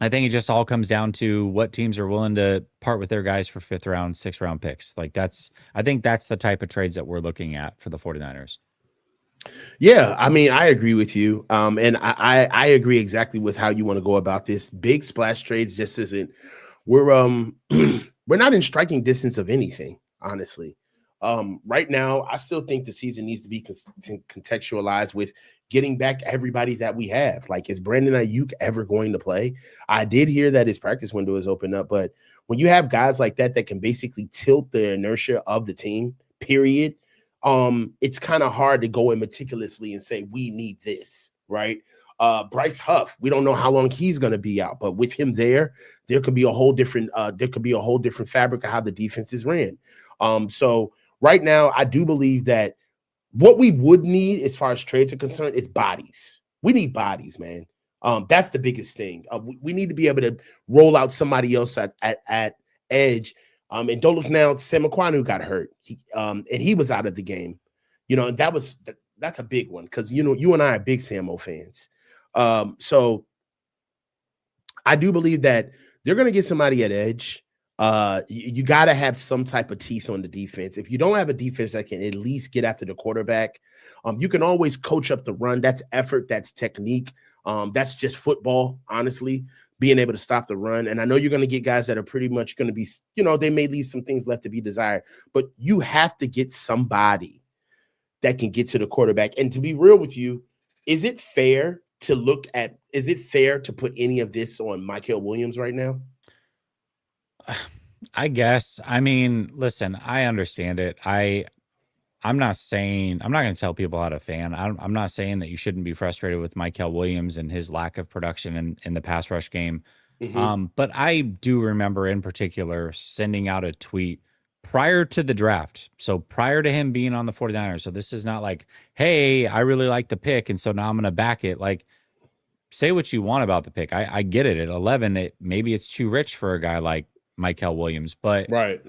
I think it just all comes down to what teams are willing to part with their guys for 5th round, 6th round picks. I think that's the type of trades that we're looking at for the 49ers. Yeah, I mean, I agree with you. And I agree exactly with how you want to go about this. Big splash trades just isn't. We're we're not in striking distance of anything, honestly. Right now, I still think the season needs to be contextualized with getting back everybody that we have. Like, is Brandon Ayuk ever going to play? I did hear that his practice window is open up, but when you have guys like that can basically tilt the inertia of the team, period, it's kind of hard to go in meticulously and say we need this, right? Bryce Huff, we don't know how long he's going to be out, but with him there could be a whole different fabric of how the defense is ran. So right now, I do believe that what we would need as far as trades are concerned is bodies. We need bodies, man. That's the biggest thing. We need to be able to roll out somebody else at edge. And don't look now, Sam Aquanu got hurt. And he was out of the game. And that's a big one because you and I are big Samo fans. So I do believe that they're going to get somebody at edge. You got to have some type of teeth on the defense. If you don't have a defense that can at least get after the quarterback, you can always coach up the run. That's effort. That's technique. That's just football, honestly, being able to stop the run. And I know you're going to get guys that are pretty much going to be, they may leave some things left to be desired, but you have to get somebody that can get to the quarterback. And to be real with you, is it fair to put any of this on Mykel Williams right now? I guess. I mean, listen, I understand it. I'm not going to tell people how to fan. I'm not saying that you shouldn't be frustrated with Mykel Williams and his lack of production in the pass rush game. Mm-hmm. But I do remember in particular sending out a tweet prior to the draft. So prior to him being on the 49ers. So this is not like, hey, I really like the pick, and so now I'm going to back it. Like, say what you want about the pick. I get it. At 11, maybe it's too rich for a guy like Mykel Williams. But Right.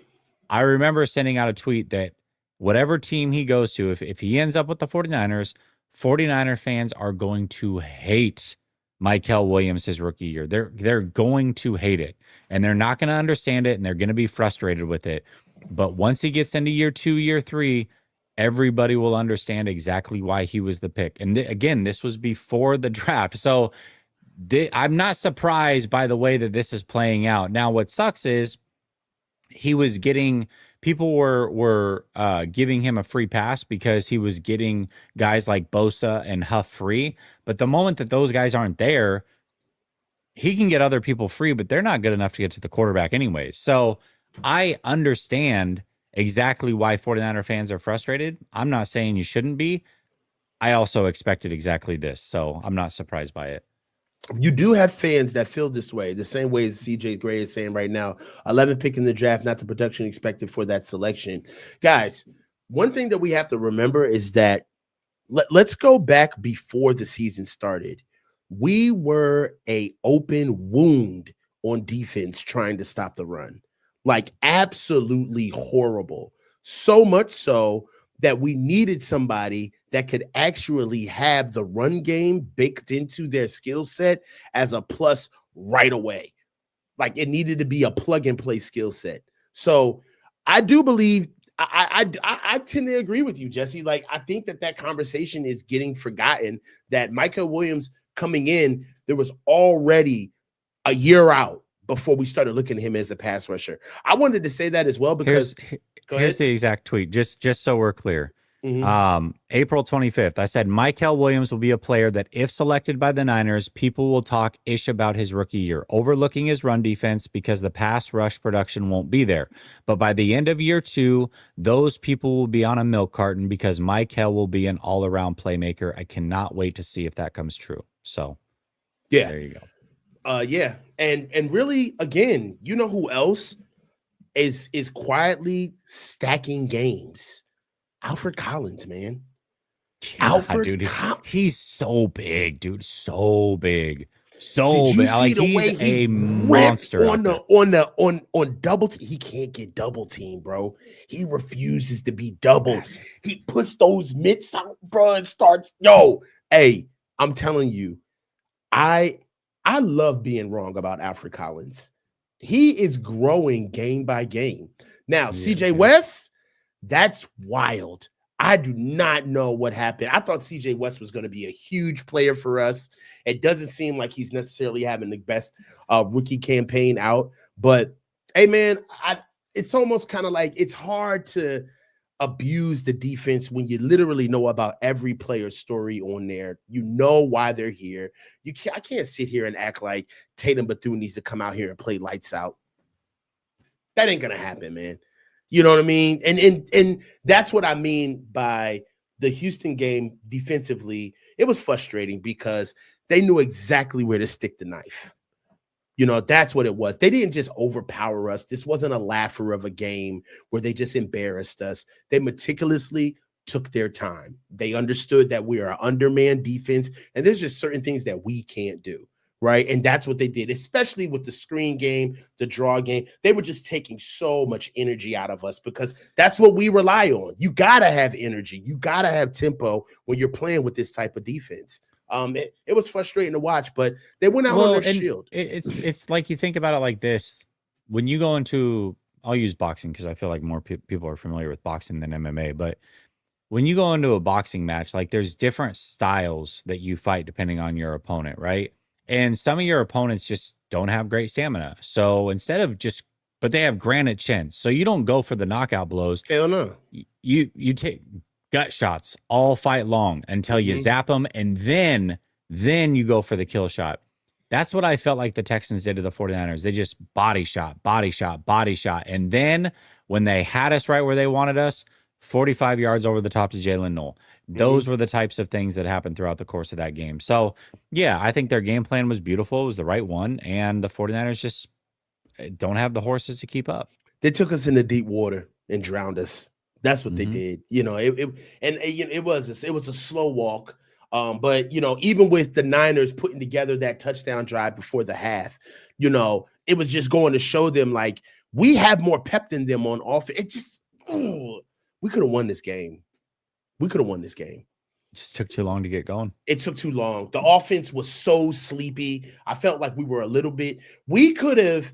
I remember sending out a tweet that whatever team he goes to, if he ends up with the 49ers, 49er fans are going to hate Mykel Williams his rookie year. They're going to hate it, and they're not going to understand it, and they're going to be frustrated with it. But once he gets into year 2, year 3, everybody will understand exactly why he was the pick. And again, this was before the draft. So I'm not surprised by the way that this is playing out. Now, what sucks is he was getting people were giving him a free pass because he was getting guys like Bosa and Huff free. But the moment that those guys aren't there, he can get other people free, but they're not good enough to get to the quarterback anyways. So I understand exactly why 49er fans are frustrated. I'm not saying you shouldn't be. I also expected exactly this, so I'm not surprised by it. You do have fans that feel this way, the same way as CJ Gray is saying right now. 11 pick in the draft, not the production expected for that selection. Guys, one thing that we have to remember is that let's go back before the season started. We were a open wound on defense trying to stop the run. Like absolutely horrible. So much so that we needed somebody that could actually have the run game baked into their skill set as a plus right away. Like it needed to be a plug and play skill set. So I do believe I tend to agree with you, Jesse. Like I think that conversation is getting forgotten. That Michael Williams coming in, there was already a year out before we started looking at him as a pass rusher. I wanted to say that as well because here's the exact tweet, just so we're clear. April 25th, I said Michael Williams will be a player that if selected by the Niners, people will talk ish about his rookie year, overlooking his run defense because the pass rush production won't be there. But by the end of year 2, those people will be on a milk carton because Michael will be an all-around playmaker. I cannot wait to see if that comes true. So yeah, there you go. Yeah. And really, again, you know who else is quietly stacking games? Alfred Collins, man. Yeah, Alfred, dude, he's so big, dude, so big, so big. Like he's a monster on double team. He can't get double team, bro. He refuses to be doubled. He puts those mitts out, bro, and starts. Yo, hey, I'm telling you, I love being wrong about Alfred Collins. He is growing game by game. Now, CJ West. That's wild. I do not know what happened. I thought CJ West was going to be a huge player for us. It doesn't seem like he's necessarily having the best rookie campaign out. But, hey, man, it's almost kind of like it's hard to abuse the defense when you literally know about every player's story on there. You know why they're here. I can't sit here and act like Tatum Bethune needs to come out here and play lights out. That ain't going to happen, man. You know what I mean? And that's what I mean by the Houston game defensively. It was frustrating because they knew exactly where to stick the knife. You know, that's what it was. They didn't just overpower us. This wasn't a laugher of a game where they just embarrassed us. They meticulously took their time. They understood that we are an undermanned defense, and there's just certain things that we can't do. Right. And that's what they did, especially with the screen game, the draw game. They were just taking so much energy out of us because that's what we rely on. You got to have energy. You got to have tempo when you're playing with this type of defense. It was frustrating to watch, but they went out on their shield. It's like you think about it like this. When you go into, I'll use boxing because I feel like more people are familiar with boxing than MMA, but when you go into a boxing match, like there's different styles that you fight depending on your opponent, right? And some of your opponents just don't have great stamina. So instead of but they have granite chins. So you don't go for the knockout blows. Hell no. You take gut shots all fight long until you zap them. And then you go for the kill shot. That's what I felt like the Texans did to the 49ers. They just body shot. And then when they had us right where they wanted us, 45 yards over the top to Jalen Noel. Those were the types of things that happened throughout the course of that game. So, yeah, I think their game plan was beautiful. It was the right one. And the 49ers just don't have the horses to keep up. They took us into deep water and drowned us. That's what they did. You know, it was a slow walk. But, you know, even with the Niners putting together that touchdown drive before the half, you know, it was just going to show them like we have more pep than them on offense. It just, we could have won this game. It just took too long to get going. It took too long. The offense was so sleepy. I felt like we were a little bit. We could have,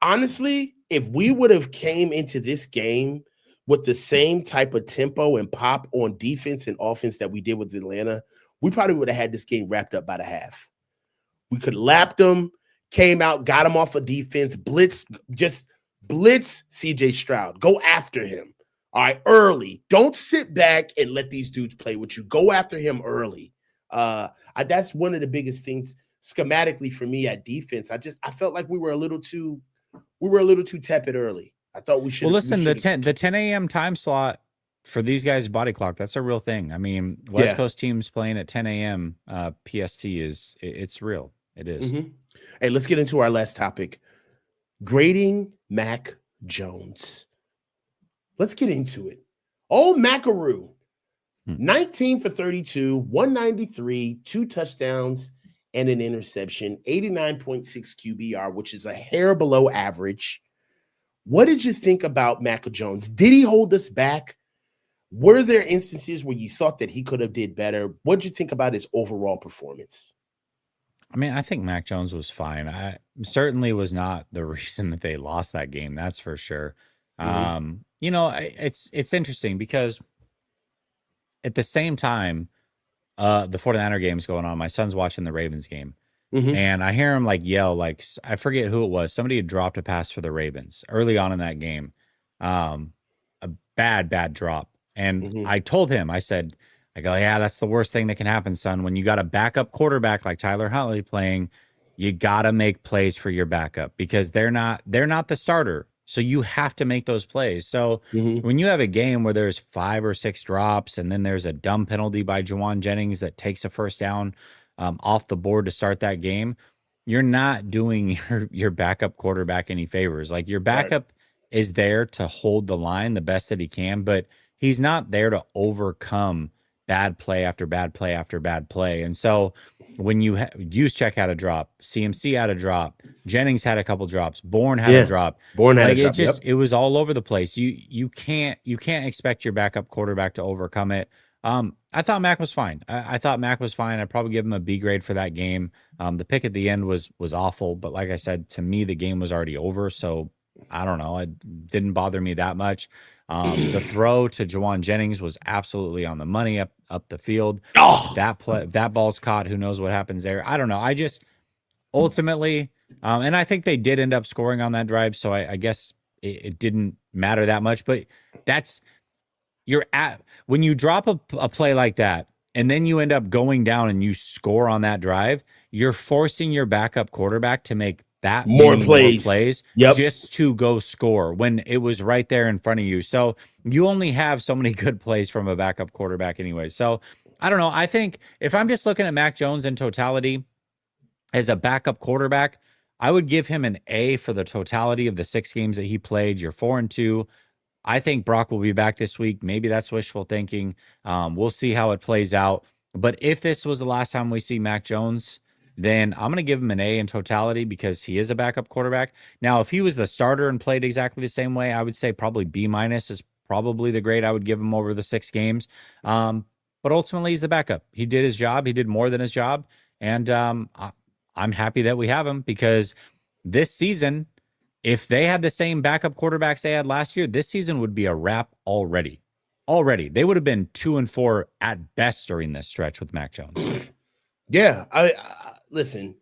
honestly, if we would have came into this game with the same type of tempo and pop on defense and offense that we did with Atlanta, we probably would have had this game wrapped up by the half. We could have lapped them, came out, got him off of defense, blitz CJ Stroud. Go after him. All right, early. Don't sit back and let these dudes play with you. Go after him early. That's one of the biggest things schematically for me at defense. I felt like we were a little too tepid early. I thought we should. Well, listen, the 10 a.m. time slot for these guys' body clock, that's a real thing. I mean, West Coast teams playing at 10 a.m. PST it's real. It is. Hey, let's get into our last topic. Grading Mac Jones. Let's get into it. Old Macaroo, 19 for 32, 193, 2 touchdowns, and an interception, 89.6 QBR, which is a hair below average. What did you think about Mac Jones? Did he hold us back? Were there instances where you thought that he could have did better? What did you think about his overall performance? I mean, I think Mac Jones was fine. I certainly was not the reason that they lost that game. That's for sure. You know, it's interesting because at the same time, the 49er game's going on. My son's watching the Ravens game. And I hear him like yell, like, I forget who it was. Somebody had dropped a pass for the Ravens early on in that game. A bad drop. And I told him, I go, yeah, that's the worst thing that can happen, son. When you got a backup quarterback like Tyler Huntley playing, you got to make plays for your backup because they're not the starter. So you have to make those plays. So when you have a game where there's 5 or 6 drops and then there's a dumb penalty by Juwan Jennings that takes a first down off the board to start that game, you're not doing your backup quarterback any favors. Like your backup is there to hold the line the best that he can, but he's not there to overcome bad play after bad play after bad play. And so when you Juszczyk had a drop, CMC had a drop, Jennings had a couple drops, Bourne had a drop. Bourne had a drop. It was all over the place. You can't expect your backup quarterback to overcome it. I thought Mac was fine. I thought Mac was fine. I'd probably give him a B grade for that game. The pick at the end was awful, but like I said, to me, the game was already over. So I don't know. It didn't bother me that much. The throw to Juwan Jennings was absolutely on the money up the field. That ball's caught. Who knows what happens there? I don't know. I just ultimately, and I think they did end up scoring on that drive. So I guess it didn't matter that much, but when you drop a play like that and then you end up going down and you score on that drive, you're forcing your backup quarterback to make that more plays just to go score when it was right there in front of you. So you only have so many good plays from a backup quarterback anyway. So I don't know. I think if I'm just looking at Mac Jones in totality as a backup quarterback, I would give him an A for the totality of the 6 games that he played. You're 4-2. I think Brock will be back this week. Maybe that's wishful thinking. We'll see how it plays out. But if this was the last time we see Mac Jones, then I'm going to give him an A in totality because he is a backup quarterback. Now, if he was the starter and played exactly the same way, I would say probably B- is probably the grade I would give him over the 6 games. But ultimately, he's the backup. He did his job. He did more than his job. And I'm happy that we have him because this season, if they had the same backup quarterbacks they had last year, this season would be a wrap already. They would have been 2-4 at best during this stretch with Mac Jones. Yeah, I listen.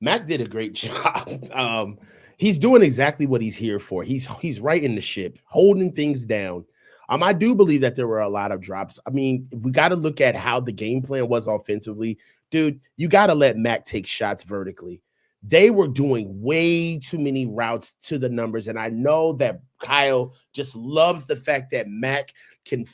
Mac did a great job. He's doing exactly what he's here for. He's righting the ship, holding things down. I do believe that there were a lot of drops. I mean, we got to look at how the game plan was offensively. Dude, you got to let Mac take shots vertically. They were doing way too many routes to the numbers. And I know that Kyle just loves the fact that Mac can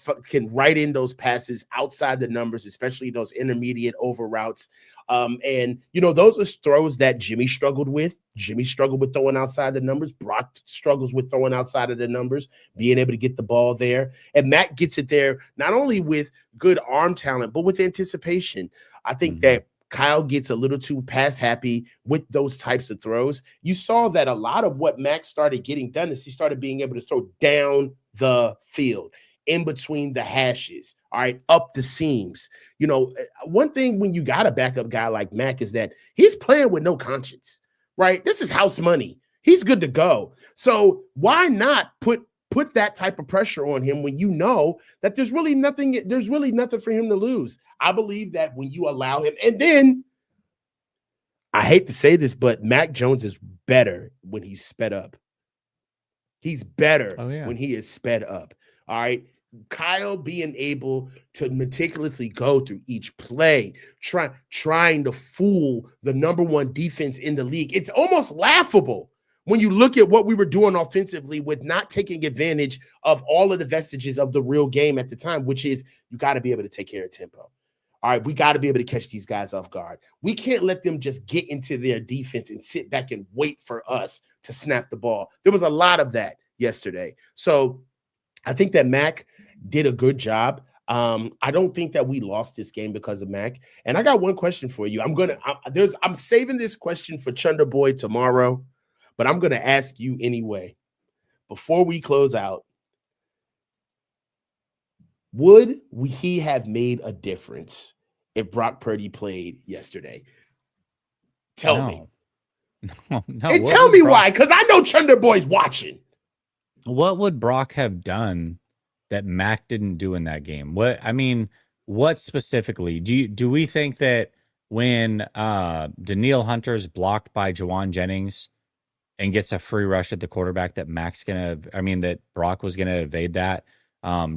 write in those passes outside the numbers, especially those intermediate over routes. And, you know, those are throws that Jimmy struggled with. Jimmy struggled with throwing outside the numbers. Brock struggles with throwing outside of the numbers, being able to get the ball there. And Mac gets it there not only with good arm talent, but with anticipation. I think that Kyle gets a little too pass happy with those types of throws. You saw that a lot of what Mac started getting done is he started being able to throw down the field, in between the hashes, all right, up the seams. You know, one thing when you got a backup guy like Mac is that he's playing with no conscience, right? This is house money. He's good to go. So why not put that type of pressure on him when you know that there's really nothing for him to lose? I believe that when you allow him, and then I hate to say this, but Mac Jones is better when he's sped up. He's better when he is sped up. All right. Kyle being able to meticulously go through each play, trying to fool the number 1 defense in the league. It's almost laughable when you look at what we were doing offensively with not taking advantage of all of the vestiges of the real game at the time, which is you got to be able to take care of tempo. All right, we got to be able to catch these guys off guard. We can't let them just get into their defense and sit back and wait for us to snap the ball. There was a lot of that yesterday. So I think that Mac did a good job. I don't think that we lost this game because of Mac. And I got one question for you. I'm saving this question for Chunder Boy tomorrow, but I'm gonna ask you anyway. Before we close out, would he have made a difference if Brock Purdy played yesterday? Tell me. No. And tell me why, because I know Chunder Boy's watching. What would Brock have done that Mac didn't do in that game? What specifically? Do we think that when Danielle Hunter's blocked by Jawan Jennings and gets a free rush at the quarterback that Brock was gonna evade that?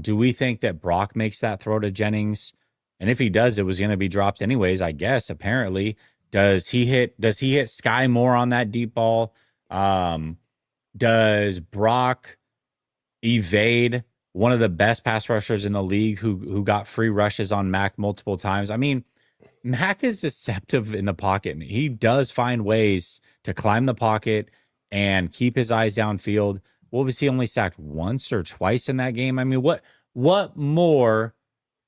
Do we think that Brock makes that throw to Jennings? And if he does, it was gonna be dropped anyways, I guess, apparently. Does he hit Sky Moore on that deep ball? Does Brock evade one of the best pass rushers in the league who got free rushes on Mac multiple times? I mean, Mac is deceptive in the pocket. He does find ways to climb the pocket and keep his eyes downfield. What was he only sacked once or twice in that game? I mean, what more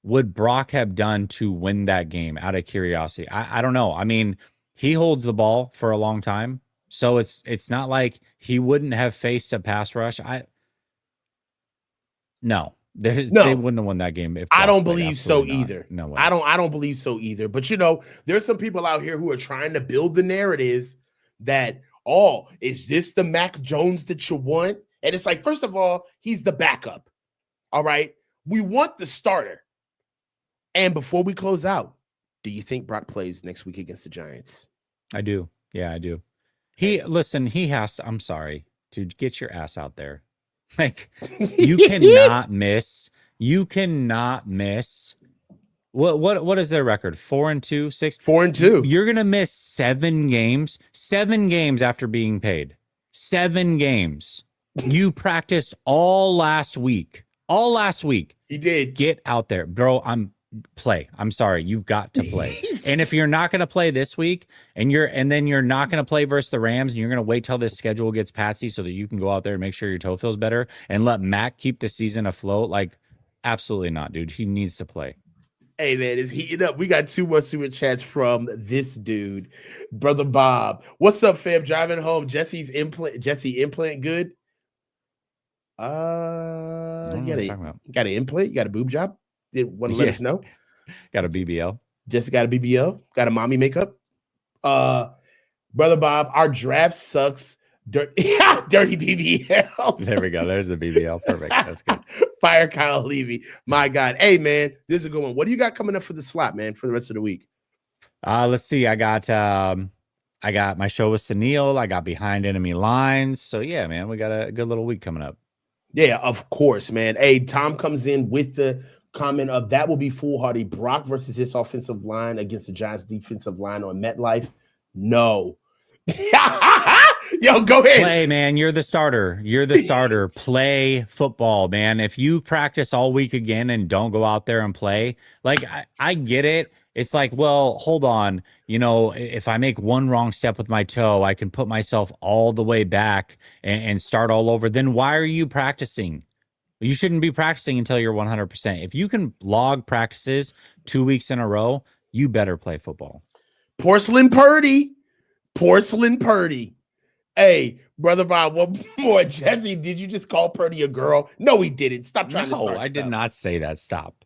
would Brock have done to win that game out of curiosity? I don't know. I mean, he holds the ball for a long time, so it's not like he wouldn't have faced a pass rush. No. They wouldn't have won that game if I don't believe so either. No way. I don't believe so either. But there's some people out here who are trying to build the narrative that, is this the Mac Jones that you want? And it's like, first of all, he's the backup. All right. We want the starter. And before we close out, do you think Brock plays next week against the Giants? I do. Yeah, I do. He has to, I'm sorry, dude, get your ass out there. Like, you cannot miss. What is their record? 4-2, 6? 4-2. You're gonna miss 7 games. 7 games after being paid. 7 games. You practiced all last week. He did. Get out there, bro. Play. I'm sorry. You've got to play. And if you're not going to play this week and then you're not going to play versus the Rams and you're going to wait till this schedule gets patsy so that you can go out there and make sure your toe feels better and let Mac keep the season afloat, like, absolutely not, dude. He needs to play. Hey, man, it's heating up. We got 2 more super chats from this dude, Brother Bob. What's up, fam? Driving home. Jesse implant good? You got an implant? You got a boob job? Didn't want to let us know. Got a BBL. Jesse got a BBL. Got a mommy makeup. Brother Bob, our draft sucks. Dirty BBL. There we go. There's the BBL. Perfect. That's good. Fire Kyle Levy. My God. Hey, man, this is a good one. What do you got coming up for the slot, man, for the rest of the week? Let's see. I got my show with Sunil. I got Behind Enemy Lines. So yeah, man, we got a good little week coming up. Yeah, of course, man. Hey, Tom comes in with the comment of that will be foolhardy. Brock versus his offensive line against the Giants defensive line on MetLife. No. Yo, go ahead. Play, man. You're the starter. Play football, man. If you practice all week again and don't go out there and play, like, I get it. It's like, well, hold on. If I make one wrong step with my toe, I can put myself all the way back and start all over. Then why are you practicing? You shouldn't be practicing until you're 100%. If you can log practices 2 weeks in a row, you better play football. Porcelain Purdy. Hey, Brother Bob, one more. Jesse, did you just call Purdy a girl? No, he didn't. Stop trying to start I did not say that. Stop.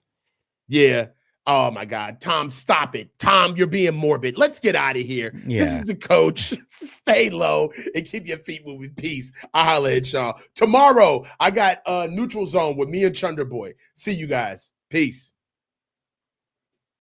Yeah. Oh, my God. Tom, stop it. Tom, you're being morbid. Let's get out of here. Yeah. This is the coach. Stay low and keep your feet moving. Peace. I'll holler at y'all. Tomorrow, I got Neutral Zone with me and Chunder Boy. See you guys. Peace.